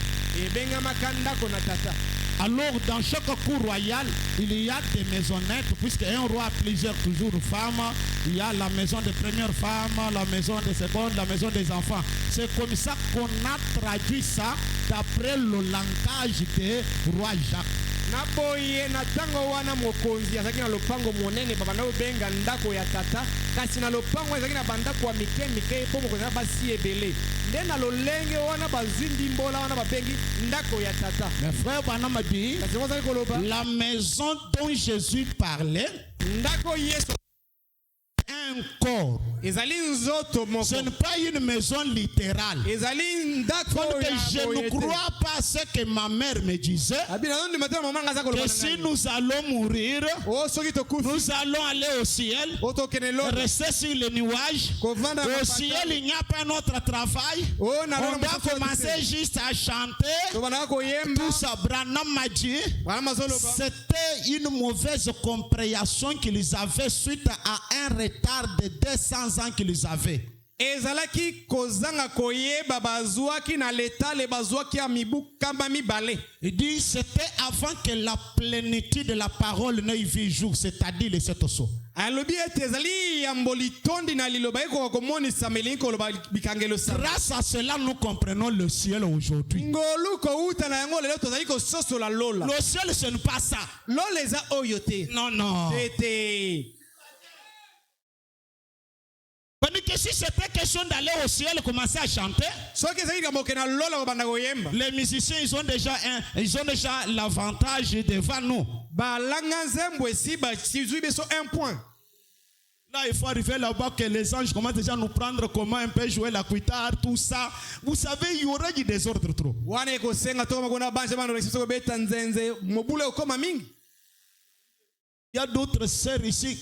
Alors, dans chaque cour royale, il y a des maisonnettes, puisque un roi a plusieurs toujours femmes. Il y a la maison des premières femmes, la maison des secondes, la maison des enfants. C'est comme ça qu'on a traduit ça d'après le langage de roi Jacques. Naboye na tango wana mokonzi azaki na lopango monene baba na obenga ndako ya tata kasi na lopango azaki na bandako wa mike po mokonzi na basi ebele nde na lolenge wana bazindi mbola wana babengi ndako ya tata. Mes frères Branham a dit, la maison dont Jésus parlait, ndako Yesu un corps. Ce n'est pas une maison littérale. Donc je ne crois pas à ce que ma mère me disait, que si nous allons mourir, nous allons aller au ciel, rester sur les nuages. Au ciel, il n'y a pas notre travail. On doit commencer juste à chanter. Tout ça, Branham m'a dit, c'était une mauvaise compréhension qu'ils avaient suite à un retard de 200 ans qu'ils avaient. Ezalaki kozanga koyeba bazwaki na leta le bazwaki ya mibu kamba mibale. Il dit c'était avant que la plénitude de la parole n'ait vu jour, c'est-à-dire les 7 sceaux. Alobi ete ezali ya mbolitondi na liloba eko komonisa melinko loba bikangelo sa. Grâce à cela nous comprenons le ciel aujourd'hui. Ngolu ko uta na yango lelo tozali ko soso la lola. Le ciel ce n'est pas ça. Loleza oyote. Non non. Tete. C'est-à-dire que si c'était question d'aller au ciel et commencer à chanter, les musiciens, ils ont déjà l'avantage devant nous. Là, il faut arriver là-bas que les anges commencent déjà à nous prendre comment un peu jouer la guitare, tout ça. Vous savez, il y aura du désordre trop. Il y a d'autres sœurs ici,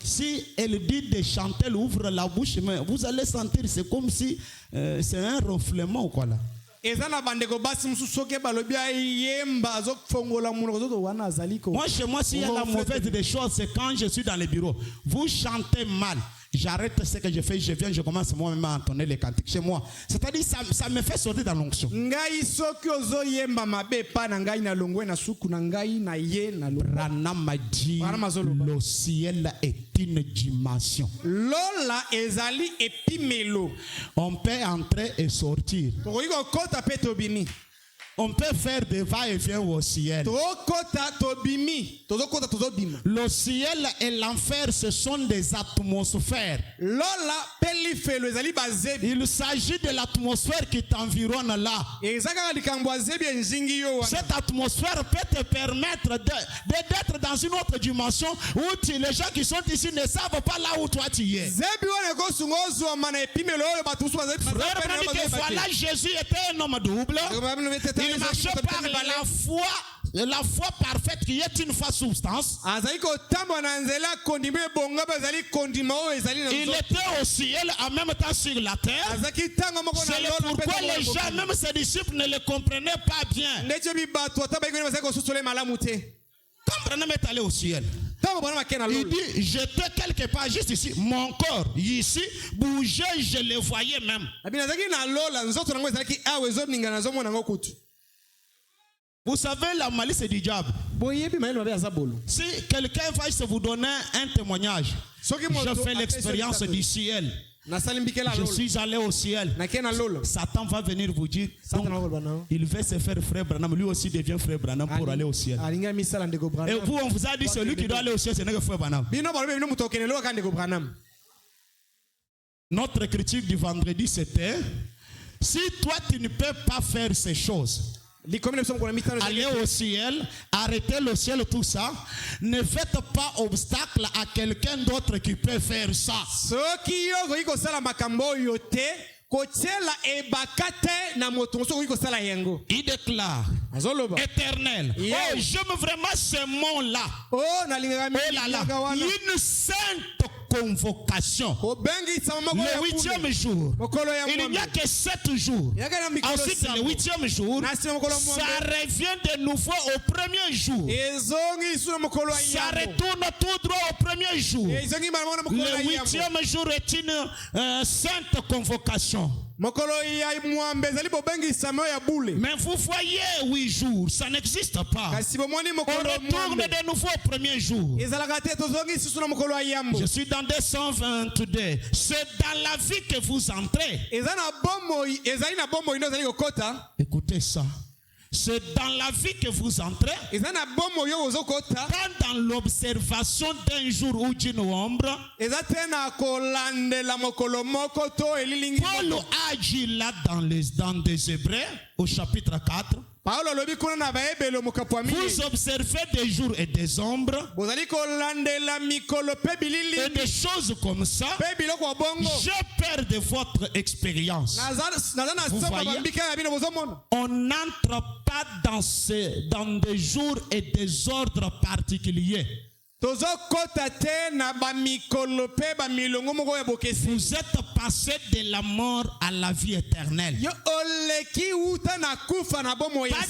si elle dit de chanter, elle ouvre la bouche, mais vous allez sentir, c'est comme si c'est un ronflement ou quoi là. Moi, chez moi, s'il y a la mauvaise des choses, c'est quand je suis dans les bureaux. Vous chantez mal. J'arrête ce que je fais, je viens, je commence moi-même à entonner les cantiques chez moi. C'est-à-dire, ça me fait sortir dans l'onction. Branham m'a dit, le ciel est une dimension. On peut entrer et sortir. On peut faire des va-et-vient au ciel. Le ciel et l'enfer, ce sont des atmosphères. Il s'agit de l'atmosphère qui t'environne là. Cette atmosphère peut te permettre d'être dans une autre dimension où les gens qui sont ici ne savent pas là où toi tu es. Voilà, Jésus était un homme double. Il marchait par la foi parfaite qui est une foi substance. Il était au ciel en même temps sur la terre. C'est pourquoi les gens, même ses disciples, ne le comprenaient pas bien. Quand Branham est allé au ciel, il dit, j'étais quelque part juste ici, mon corps ici bougeait, je le voyais même. Vous savez la malice du diable. Si quelqu'un va se vous donner un témoignage, je fais l'expérience du ciel. Je suis allé au ciel. Satan va venir vous dire, il veut se faire frère Branham. Lui aussi devient frère Branham pour aller au ciel. Et vous, on vous a dit, celui qui doit aller au ciel, c'est notre frère Branham. Notre critique du vendredi, c'était, si toi tu ne peux pas faire ces choses, aller au ciel, arrêter le ciel, tout ça, ne faites pas obstacle à quelqu'un d'autre qui peut faire ça. Il déclare, éternel, oh, j'aime vraiment ce mot-là. Oh là là, une sainte convocation. Le 8e jour, il n'y a que 7 jours. Ensuite, le 8e jour, ça revient de nouveau au premier jour. Ça retourne tout droit au premier jour. Le 8e jour est une sainte convocation. Mais vous voyez 8 jours, ça n'existe pas. On retourne de nouveau au premier jour. Je suis dans 222. C'est dans la vie que vous entrez. Écoutez ça. C'est dans la vie que vous entrez. Quand dans l'observation d'un jour ou d'une ombre, Paul a dit là dans des Hébreux au chapitre 4. Vous observez des jours et des ombres et des choses comme ça. J'ai peur de votre expérience. Vous voyez, on n'entre pas dans des jours et des ordres particuliers. Vous êtes passé de la mort à la vie éternelle. Pas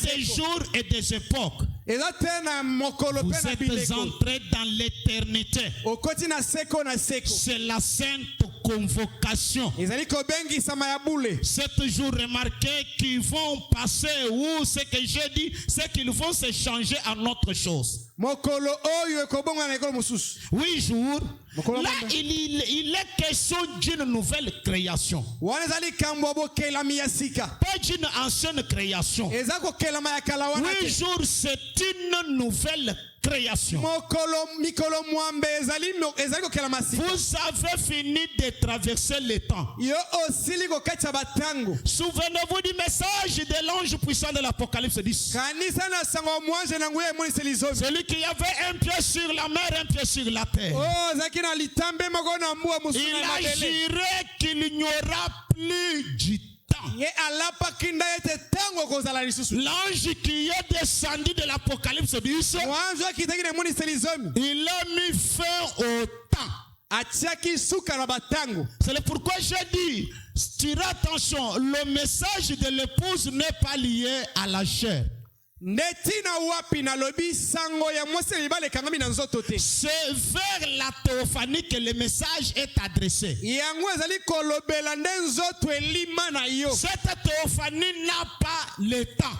des jours et des époques. Vous êtes entrés dans l'éternité. C'est la sainte convocation. 7 jours, remarquez qu'ils vont passer où ce que j'ai dit, c'est qu'ils vont se changer en autre chose. 8 jours, Là, il est question d'une nouvelle création. Pas d'une ancienne création. 8 jours, c'est une nouvelle création. Vous avez fini de traverser le temps. Souvenez-vous du message de l'ange puissant de l'Apocalypse 10. Celui qui avait un pied sur la mer, un pied sur la terre. Il a juré qu'il n'y aura plus du temps. L'ange qui est descendu de l'Apocalypse 10, il a mis fin au temps. C'est pourquoi j'ai dit, tire attention, le message de l'épouse n'est pas lié à la chair. C'est vers la théophanie que le message est adressé. Cette théophanie n'a pas le temps.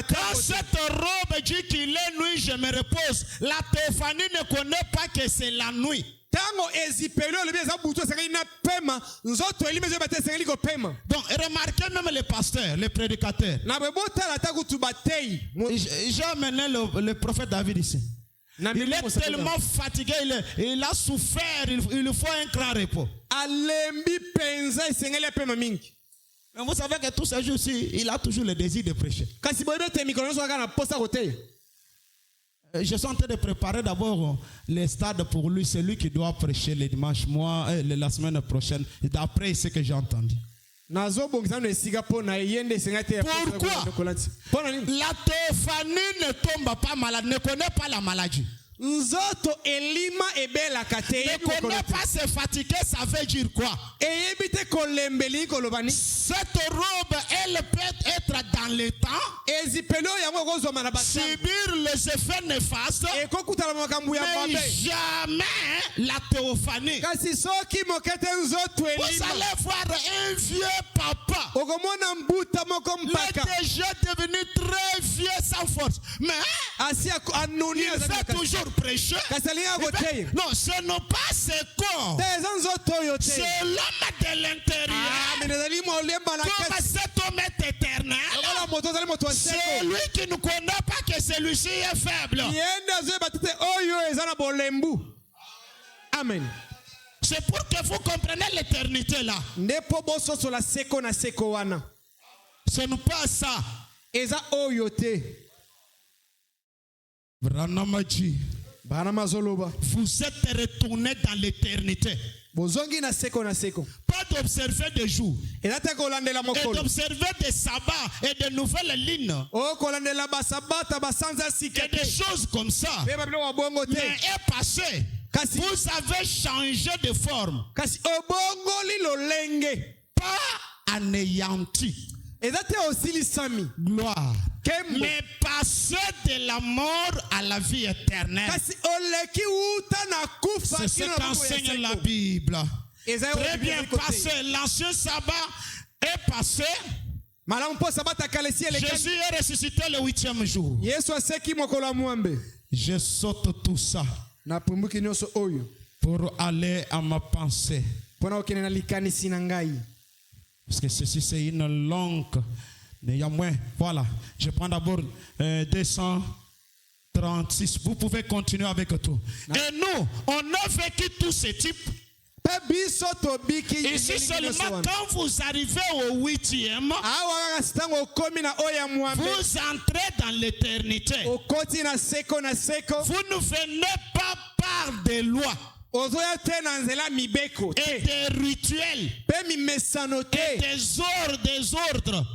Quand cette robe dit qu'il est nuit, je me repose. La théophanie ne connaît pas que c'est la nuit. Donc remarquez même les pasteurs, les prédicateurs. J'ai amené le prophète David ici. Il est tellement fatigué, il a souffert, il faut un grand repos. Mais vous savez que tous ces jours-ci, il a toujours le désir de prêcher. Je suis en train de préparer d'abord les stades pour lui, c'est lui qui doit prêcher le dimanche, moi, la semaine prochaine, d'après ce que j'ai entendu. Pourquoi? La théophanie ne tombe pas malade, ne connaît pas la maladie. Ne connaît pas se fatiguer, ça veut dire quoi? Cette robe, elle peut être dans le temps, subir les effets néfastes, mais jamais la théophanie. Vous allez voir un vieux papa, il est déjà devenu très vieux sans force, mais il fait toujours prêcher. Non, ce n'est pas ce corps, c'est l'homme de l'intérieur. Comme cet homme est éternel, c'est lui qui ne connaît pas que celui-ci est faible. Amen. C'est pour que vous compreniez l'éternité là. Ce n'est pas ça. Vous êtes retourné dans l'éternité. Pas d'observer des jours et d'observer des sabbats et de nouvelles lignes et des choses comme ça. Mais est passé. Vous avez changé de forme, pas anéanti. Gloire. Mais passer de la mort à la vie éternelle. C'est ce qu'enseigne la Bible. Très bien passé. L'ancien sabbat est passé. Jésus est ressuscité le 8e jour. Je saute tout ça pour aller à ma pensée. Parce que ceci c'est une longue. Néanmoins, voilà. Je prends d'abord 236. Vous pouvez continuer avec tout. Et nous, on a vécu tous ces types. Ici seulement quand vous arrivez au 8e, vous entrez dans l'éternité. Vous ne venez pas par des lois et des rituels et des ordres.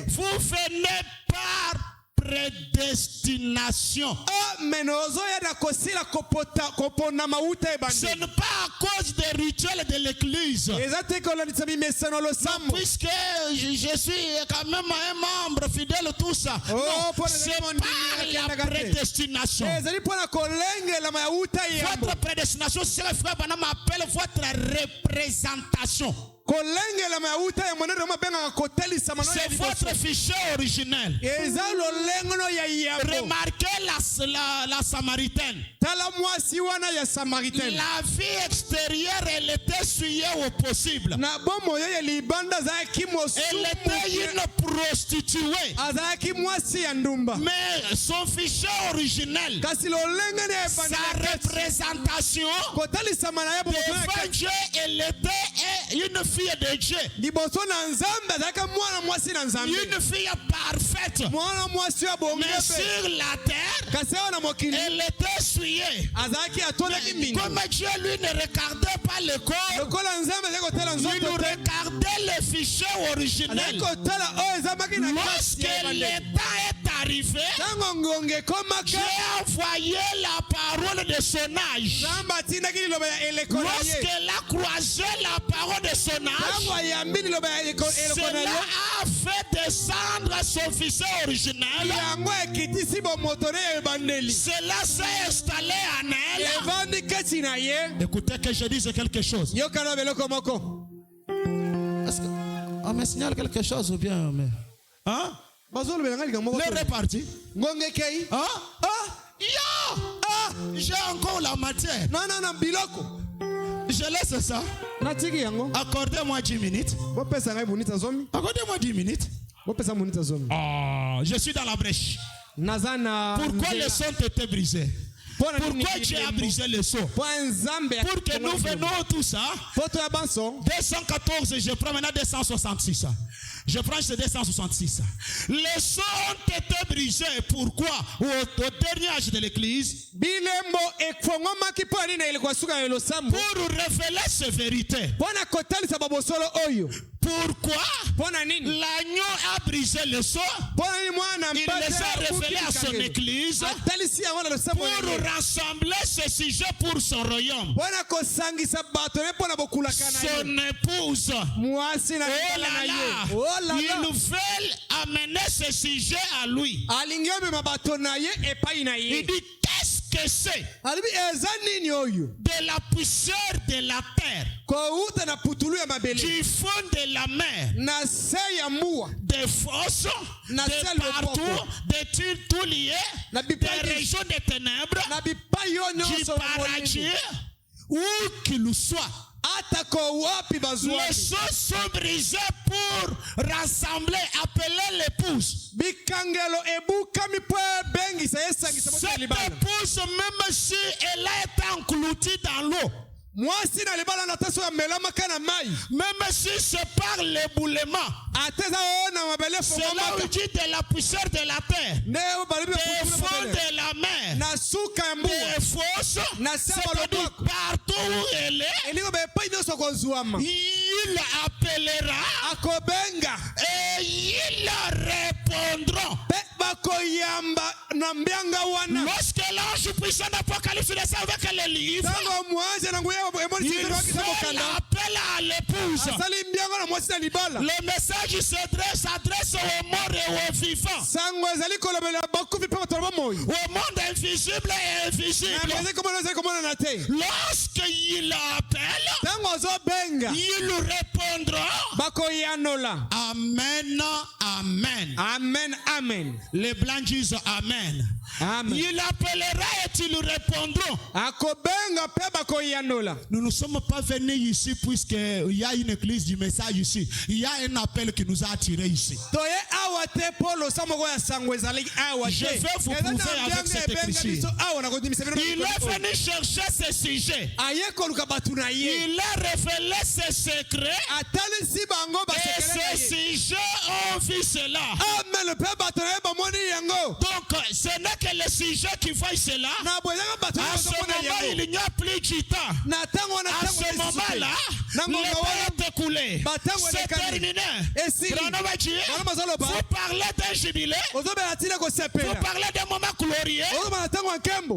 Vous venez par prédestination. Ce n'est pas à cause des rituels de l'église. Puisque je suis quand même un membre fidèle, tout ça. Non, c'est par la prédestination. Votre prédestination, c'est le frère Banam appelle votre représentation. C'est votre fichier originel. Remarquez la Samaritaine. La vie extérieure, elle était essuyée au possible. Elle était une prostituée. Mais son fichier originel, sa représentation devant Dieu, elle était une fille de Dieu. Une fille parfaite. Mais sur la terre, elle était essuyée. Comme Dieu lui ne regardait pas le corps, il regardait le fichier originel. Lorsque l'état est arrivé, Dieu a envoyé la parole de son âge. Lorsqu'elle a croisé la parole de son âge, cela a fait descendre son fichier originel. Cela s'est installé en elle. Écoutez que je dise quelque chose. Est-ce qu'on me signale quelque chose ou bien? Hein? Le réparti. Hein? J'ai encore la matière. Je laisse ça. Accordez-moi 10 minutes. Accordez-moi 10 minutes. Je suis dans la brèche. Pourquoi les sons étaient brisés? Pourquoi Dieu a brisé le son? Pour que nous venons tout ça. 214, je prends maintenant 266. Je prends ce 266. Les sons ont été brisés. Pourquoi? Au dernier âge de l'église. Pour révéler ces vérités. Pourquoi l'agneau a brisé le son? Il les a révélés à son église pour rassembler ce sujet pour son royaume. Son épouse. Oh là là. Il veut amener ce sujet à lui. Il dit, qu'est-ce que c'est? De la poussière de la terre, du fond de la mer, des fosses, de partout, des tout liés, des régions de ténèbres, du paradis, où qu'il soit. Les choses sont brisées pour rassembler, appeler l'épouse. Cette épouse, même si elle a été engloutie dans l'eau, même si c'est par l'éboulement, cela veut dire de la poussière de la terre, des fonds de la mer, des fosses, c'est-à-dire partout où elle est, il appellera et ils répondront. Lorsque l'ange puissant d'Apocalypse descend avec les livres, il fait l'appel à l'épouse. Le message s'adresse aux morts et aux vivants, au monde invisible et invisible. Lorsqu'il appelle, il répondra. Amen, amen. Amen, amen. Les blancs disent amen. Amen. Il appellera et ils répondront. Nous ne sommes pas venus ici puisqu'il y a une église du message ici. Il y a un appel qui nous a attirés ici. Je vais vous prouver avec cette écriture. Il est venu chercher ce sujet. Il a révélé ses secrets. Et ces sujets ont vu cela. Donc, ce n'est que le sujet qui voit cela. À ce moment, il n'y a plus du temps. À ce moment-là, le temps est écoulé. C'est terminé. Vous parlez d'un jubilé. Vous parlez d'un moment glorieux.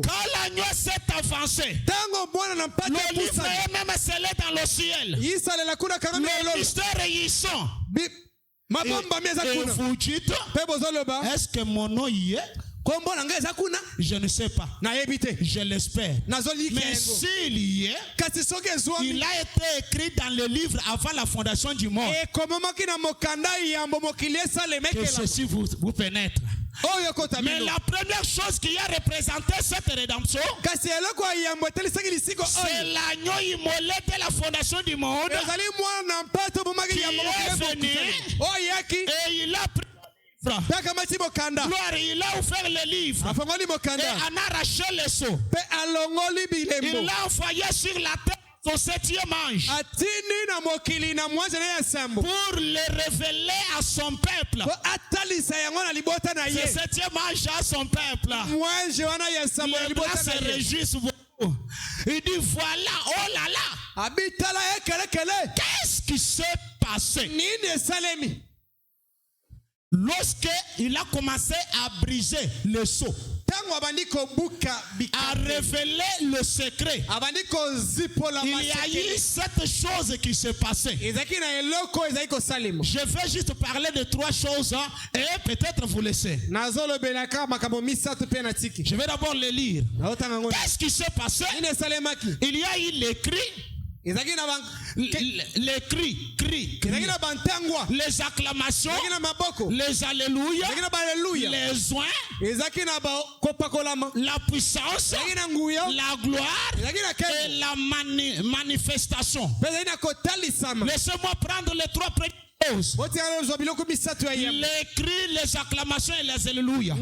Quand l'agneau s'est avancé, le livre est même scellé dans le ciel. Le mystère est ici. Et vous dites, est-ce que mon nom y est? Je ne sais pas. Je l'espère. Mais s'il y est, il a été écrit dans le livre avant la fondation du monde. Que ceci vous pénètre. Mais la première chose qui a représenté cette rédemption, c'est l'agneau immolé de la fondation du monde qui est venu et il a pris il a ouvert le livre et en a arraché le sceau. Il l'a envoyé sur la terre son 7e ange pour le révéler à son peuple. Ce 7e ange à son peuple. Les blancs se réjouissent beaucoup. Il dit voilà, oh là là, qu'est-ce qui s'est passé? Lorsqu'il a commencé à briser le sceau, à révéler le secret, il y a eu cette chose qui s'est passée. Je vais juste parler de 3 choses et peut-être vous laisser. Je vais d'abord les lire. Qu'est-ce qui s'est passé? Il y a eu l'écrit. Les cris, les acclamations, les alléluia, les oins, la puissance, la gloire et la manifestation. Laissez-moi prendre les 3 premières choses. Les cris, les acclamations et les alléluia.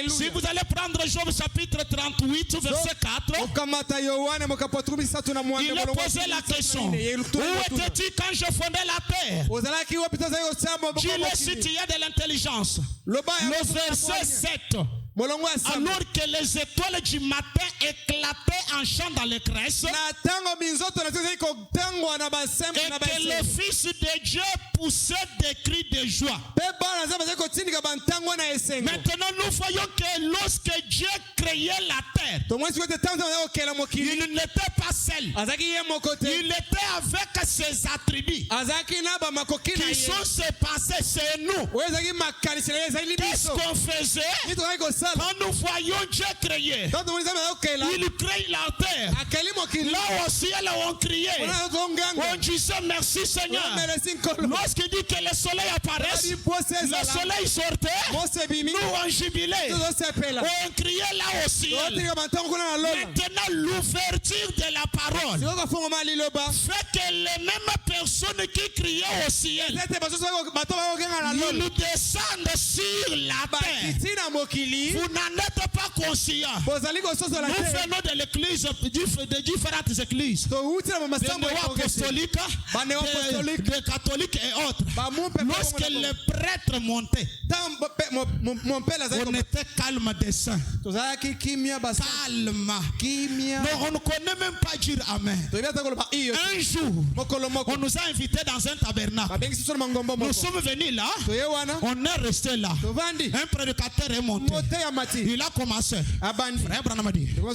Si vous allez prendre Job chapitre 38 verset 4, il a posé la question: où étais-tu quand je fondais la terre? Dis-le si tu as de l'intelligence. Le verset 7. Alors que les étoiles du matin éclataient en chant dans les cresses, et que le Fils de Dieu poussait des cris de joie. Maintenant nous voyons que lorsque Dieu créait la terre, il n'était pas seul. Il était avec ses attributs qui sont ses pensées, c'est nous. Qu'est-ce qu'on faisait? Quand nous voyons Dieu créer, il crée la terre. Là au ciel on criait, on disait merci Seigneur. Lorsqu'il dit que le soleil apparaît, le soleil sortait, nous on jubilait, on criait là au ciel. Maintenant l'ouverture de la parole fait que les mêmes personnes qui criaient au ciel, ils nous descendent sur la terre. Vous n'en êtes pas conscient. Nous venons de l'église, de différentes églises, des néo-apostoliques, des catholiques et autres. Lorsque les prêtres montaient, on était calme des saints. Calme. Mais on ne connaît même pas dire Amen. Un jour, on nous a invités dans un tabernacle. Nous sommes venus là, on est resté là. Un prédicateur est monté. Il a commencé. Frère Branham dit. Au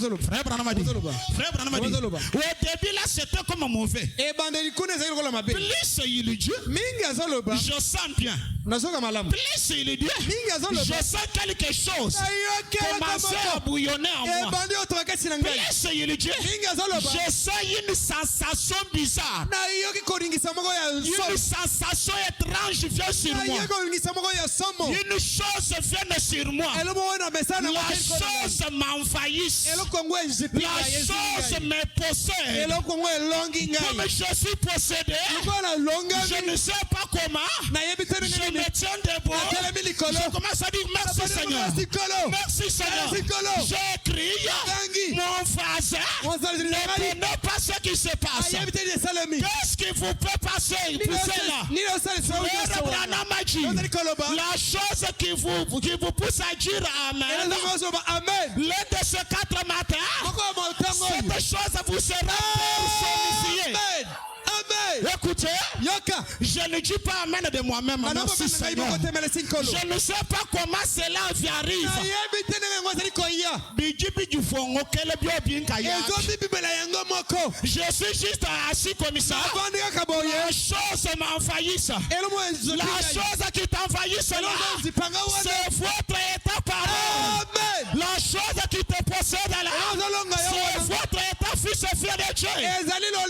début là c'était comme mauvais. Plus il dit, je sens bien. Plus il dit, je sens quelque chose commencer à bouillonner en moi. Plus il dit, je sens une sensation bizarre. Une sensation étrange vient sur moi. Une chose vient sur moi. La chose m'envahisse. La chose me possède. Comme je suis possédé, je ne sais pas comment. Je me tiens debout. Je commence à dire merci Seigneur. Merci Seigneur. J'ai crié. Mon voisin ne connaît pas ce qui se passe. Qu'est-ce qui vous peut passer? La chose qui vous pousse à dire Amen. L'un de ces 4 matins, cette chose vous sera personnifiée. Écoutez, je ne dis dis pas amen de moi-même. Merci Seigneur. Je ne sais pas comment cela arrive. Je suis juste assis comme ça. La chose m'envahisse. La chose qui t'envahisse là, c'est votre état parole. La chose qui te possède là, c'est votre état fils et fille de Dieu.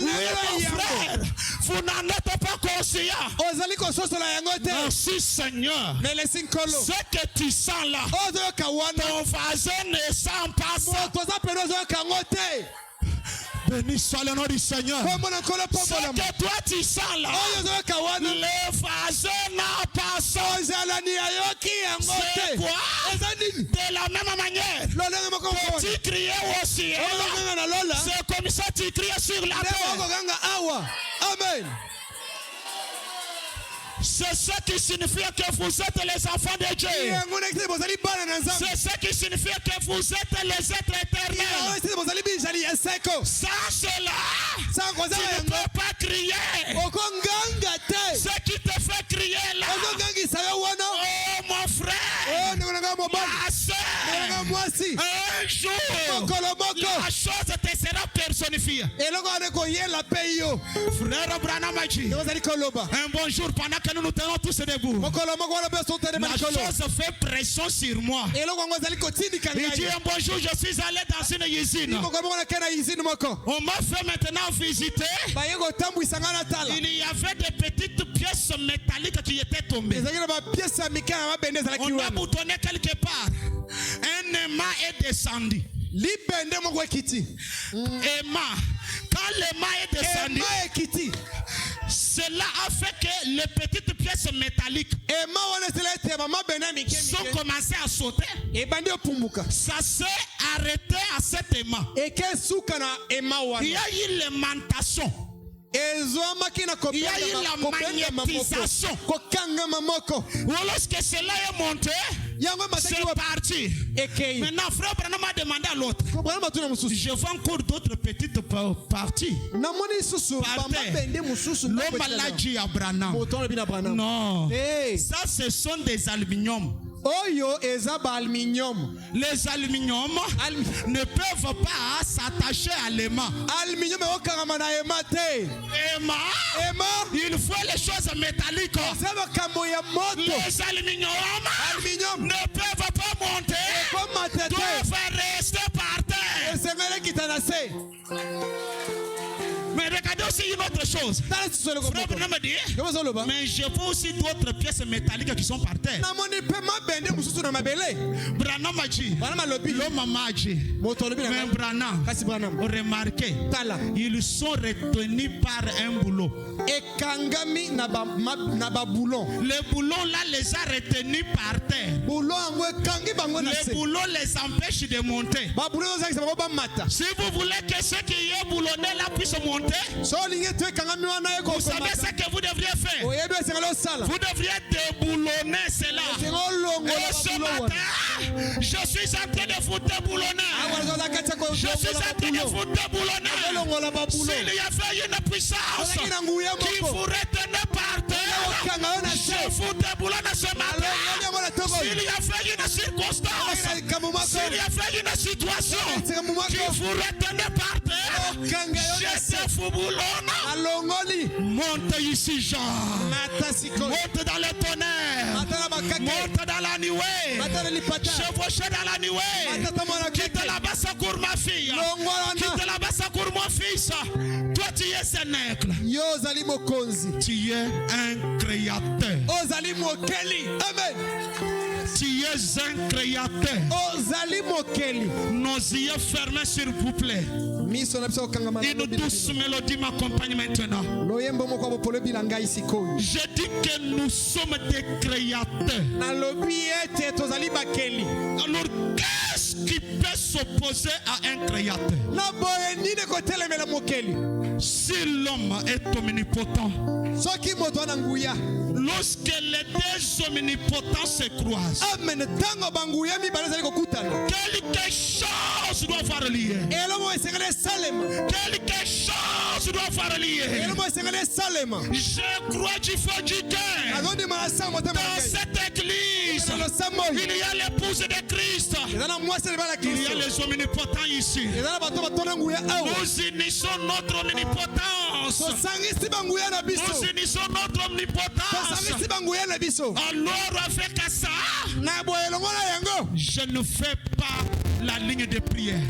Oui, mon frère, vous n'en êtes pas conscient. Merci Seigneur. Ce que tu sens là, ton voisin ne sent pas ça. Béni soit le nom du Seigneur. Ce que toi tu sens là, le voisin n'a pas ça. C'est quoi? De la même manière que tu criais au ciel, c'est comme ça que tu criais sur la terre. Amen. C'est ce qui signifie que vous êtes les enfants de Dieu. C'est ce qui signifie que vous êtes les êtres éternels. Sans cela, tu ne peux pas crier. Ce qui te fait crier là, oh mon frère, ma soeur, un jour, la chose te sera personnifiée. Frère Branham a dit un bonjour pendant que nous nous tenons tous debout. La chose fait pression sur moi. Il dit un bonjour, je suis allé dans une usine. On m'a fait maintenant visiter. Il y avait des petites pièces métalliques qui étaient tombées. On a boutonné quelque part. Un aimant est descendu. Aimant. Quand l'aimant est descendu, cela a fait que les petites pièces métalliques sont commencées à sauter. Ça s'est arrêté à cet aimant. Il y a eu l'aimantation. Il y a eu la magnétisation. Lorsque cela est monté, c'est parti. Maintenant, frère Branham a demandé à l'autre. Je vois encore d'autres petites parties. L'homme l'a dit à Branham. Non. Ça, ce sont des aluminiums. Les aluminiums ne peuvent pas s'attacher à l'aimant. Il faut les choses métalliques. Les aluminiums ne peuvent pas monter, doivent rester par terre. Mais regardez aussi une autre chose. Mais je vois aussi d'autres pièces métalliques qui sont par terre. Branham a dit, l'homme a dit, mais Branham, remarquez, ils sont retenus par un boulot. Le boulot là les a retenus par terre. Le boulot les empêche de monter. Si vous voulez que ceux qui est boulonné là puissent monter, vous savez ce que vous devriez faire. Vous devriez déboulonner cela. Et ce matin, je suis en train de vous déboulonner. Je suis en train de vous déboulonner. S'il y avait une puissance qui vous retenait par terre, je vous déboulonne ce matin. S'il y avait une circonstance, s'il y avait une situation qui vous retenait par terre, je te vous boulonne. Monte ici, Jean. Monte dans le tonnerre. Monte dans la nuée. Chevauchez dans la nuée. Quitte là-bas, ça court ma fille. Quitte là-bas, ça court mon fils. Toi, tu es un aigle. Tu es un créateur. Amen. Tu es un créateur. Nos yeux fermés, s'il vous plaît. Une douce mélodie m'accompagne maintenant. Je dis que nous sommes des créateurs. Alors qu'est-ce qui peut s'opposer à un créateur? Si l'homme est omnipotent, lorsque les deux omnipotents se croisent, quelque chose doit avoir lié. Quelque chose doit avoir lié. Je crois qu'il faut dire que dans cette église, il y a l'épouse de Christ. Il y a les omnipotents ici. Nous unissons notre omnipotence. Nous unissons notre omnipotence. Alors avec ça, je ne fais pas la ligne de prière.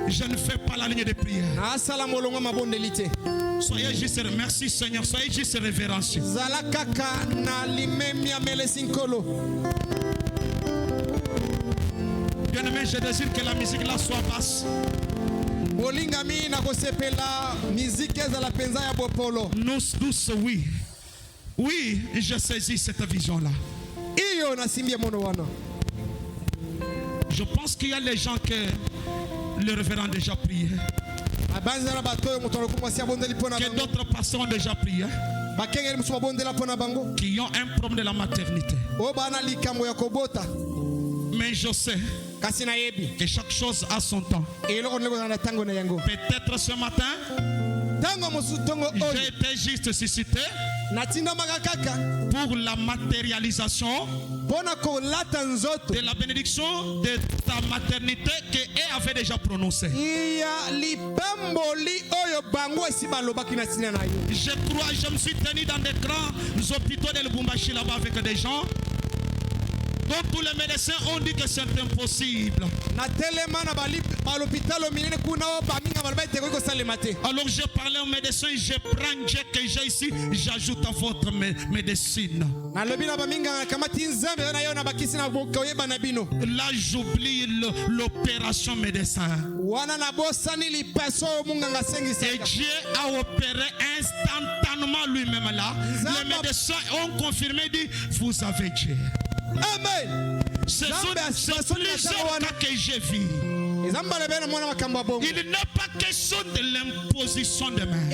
Je ne fais pas la ligne de prière. Soyez juste, merci Seigneur, soyez juste révérencieux. Bien-aimé, je désire que la musique là soit basse. Nous tous, oui. Oui, je saisis cette vision-là. Je pense qu'il y a les gens que le révérend a déjà prié. Que d'autres pasteurs ont déjà prié. Qui ont un problème de la maternité. Mais je sais que chaque chose a son temps. Peut-être ce matin, j'ai été juste suscité pour la matérialisation de la bénédiction de ta maternité qu'elle avait déjà prononcée. Je crois, je me suis tenu dans des grands hôpitaux de Lubumbashi là-bas avec des gens dont tous les médecins ont dit que c'est impossible. Alors je parlais aux médecins, je prends Dieu que j'ai ici, j'ajoute à votre médecine. Là j'oublie l'opération médecin. Et Dieu a opéré instantanément lui-même là. Les médecins ont confirmé, dit, vous avez Dieu. Amen. C'est plusieurs cas que j'ai vu. Il n'est pas question de l'imposition de main.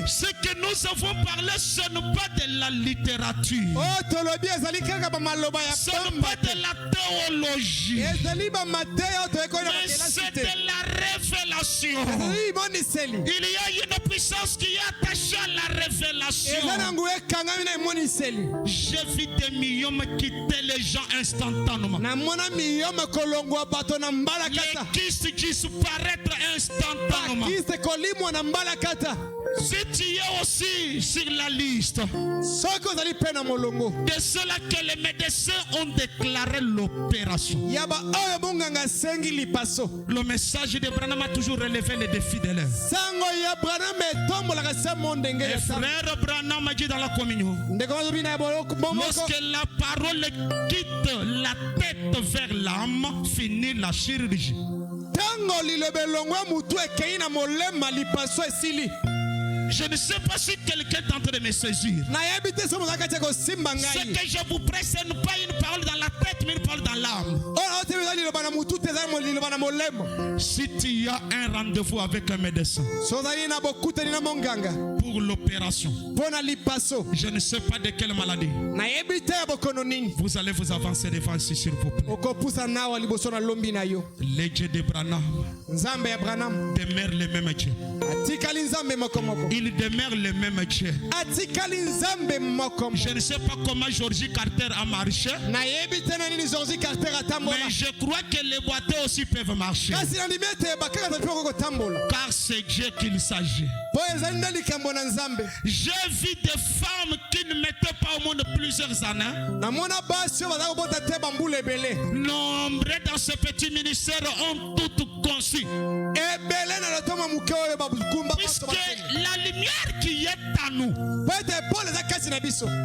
Ce que nous avons parlé, ce n'est pas de la littérature. Ce n'est pas de la théologie. Mais c'est de la révélation. Il y a une puissance qui est attachée à la révélation. J'ai vu des millions quitter les gens instantanément. Les kystes disparaître instantanément. Si tu es aussi sur la liste de ceux-là que les médecins ont déclaré l'opération, le message de Branham a toujours relevé les défis de l'homme. Et frère Branham a dit dans la communion, lorsque la parole quitte la tête vers l'âme, finit la chirurgie. Je ne sais pas si quelqu'un est en train de me saisir. Ce que je vous prête, ce n'est pas une parole dans la tête, mais une parole dans l'âme. Si tu as un rendez-vous avec un médecin pour l'opération, je ne sais pas de quelle maladie, vous allez vous avancer devant ici, s'il vous plaît. Les dieux de Branham demeurent les mêmes dieux. Il demeure le même Dieu. Je ne sais pas comment Georgie Carter a marché, mais je crois que les boiteux aussi peuvent marcher. Car c'est Dieu qu'il s'agit. J'ai vu des femmes qui ne mettaient pas au monde plusieurs années. Nombreux dans ce petit ministère ont tout conçu. Puisque la lumière qui est à nous,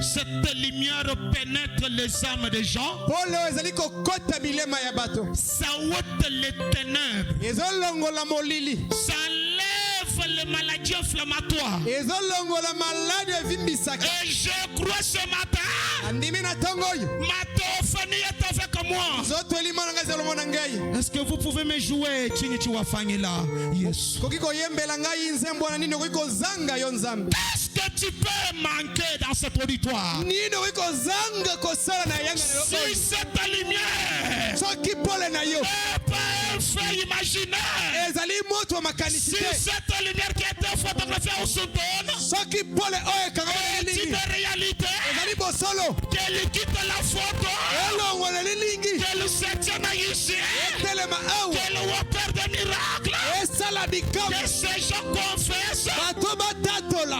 cette lumière pénètre les âmes des gens, ça ôte les ténèbres, ça lève s'appelle les maladies inflammatoires. Et je crois ce matin, Matofani est avec moi. Est-ce que vous pouvez me jouer là? Yes. Est-ce que tu peux manquer dans cet auditoire? Si cette lumière fait imaginer, si cette lumière qui était photographiée au Soudan est une réalité, qu'elle quitte la photo, qu'elle se tienne ici, qu'elle opère des miracles, que ces gens confessent,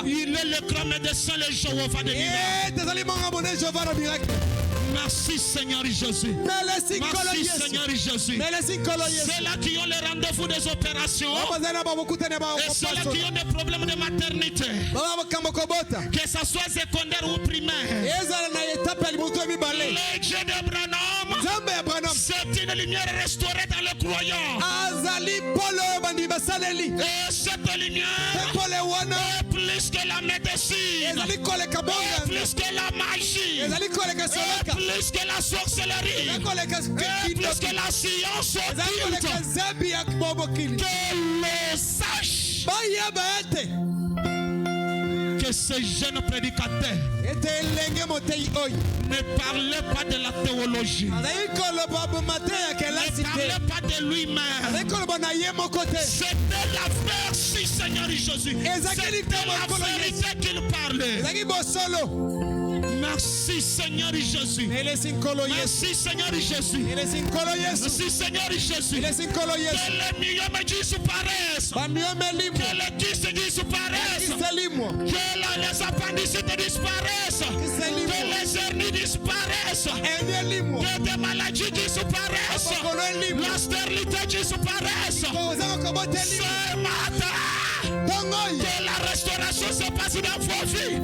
il est le grand médecin, le Jéhovah de miracles. Merci Seigneur Jésus. Merci Seigneur Jésus. Ceux-là qui ont les rendez-vous des opérations et ceux-là qui ont des problèmes de maternité, que ce soit secondaire ou primaire, l'église d'Abraham, c'est une lumière restaurée dans le croyant. Et cette lumière est plus que la médecine, est plus que la magie, est plus que la sorcellerie, est plus que la science occulte. Que le sache. Que ces jeunes prédicateurs ne parlaient pas de la théologie, ne parlaient pas de lui-même. C'était la vertu, Seigneur Jésus. C'était la vérité qu'il parlait. Merci Seigneur Jésus. Merci Seigneur Jésus. Merci Seigneur Jésus. Que les myomes disparaissent. Que les kystes disparaissent. Que les appendicites disparaissent. Que les hernies disparaissent. Que des maladies disparaissent. La stérilité disparaisse. Ce matin, que la restauration se passe dans vos vies.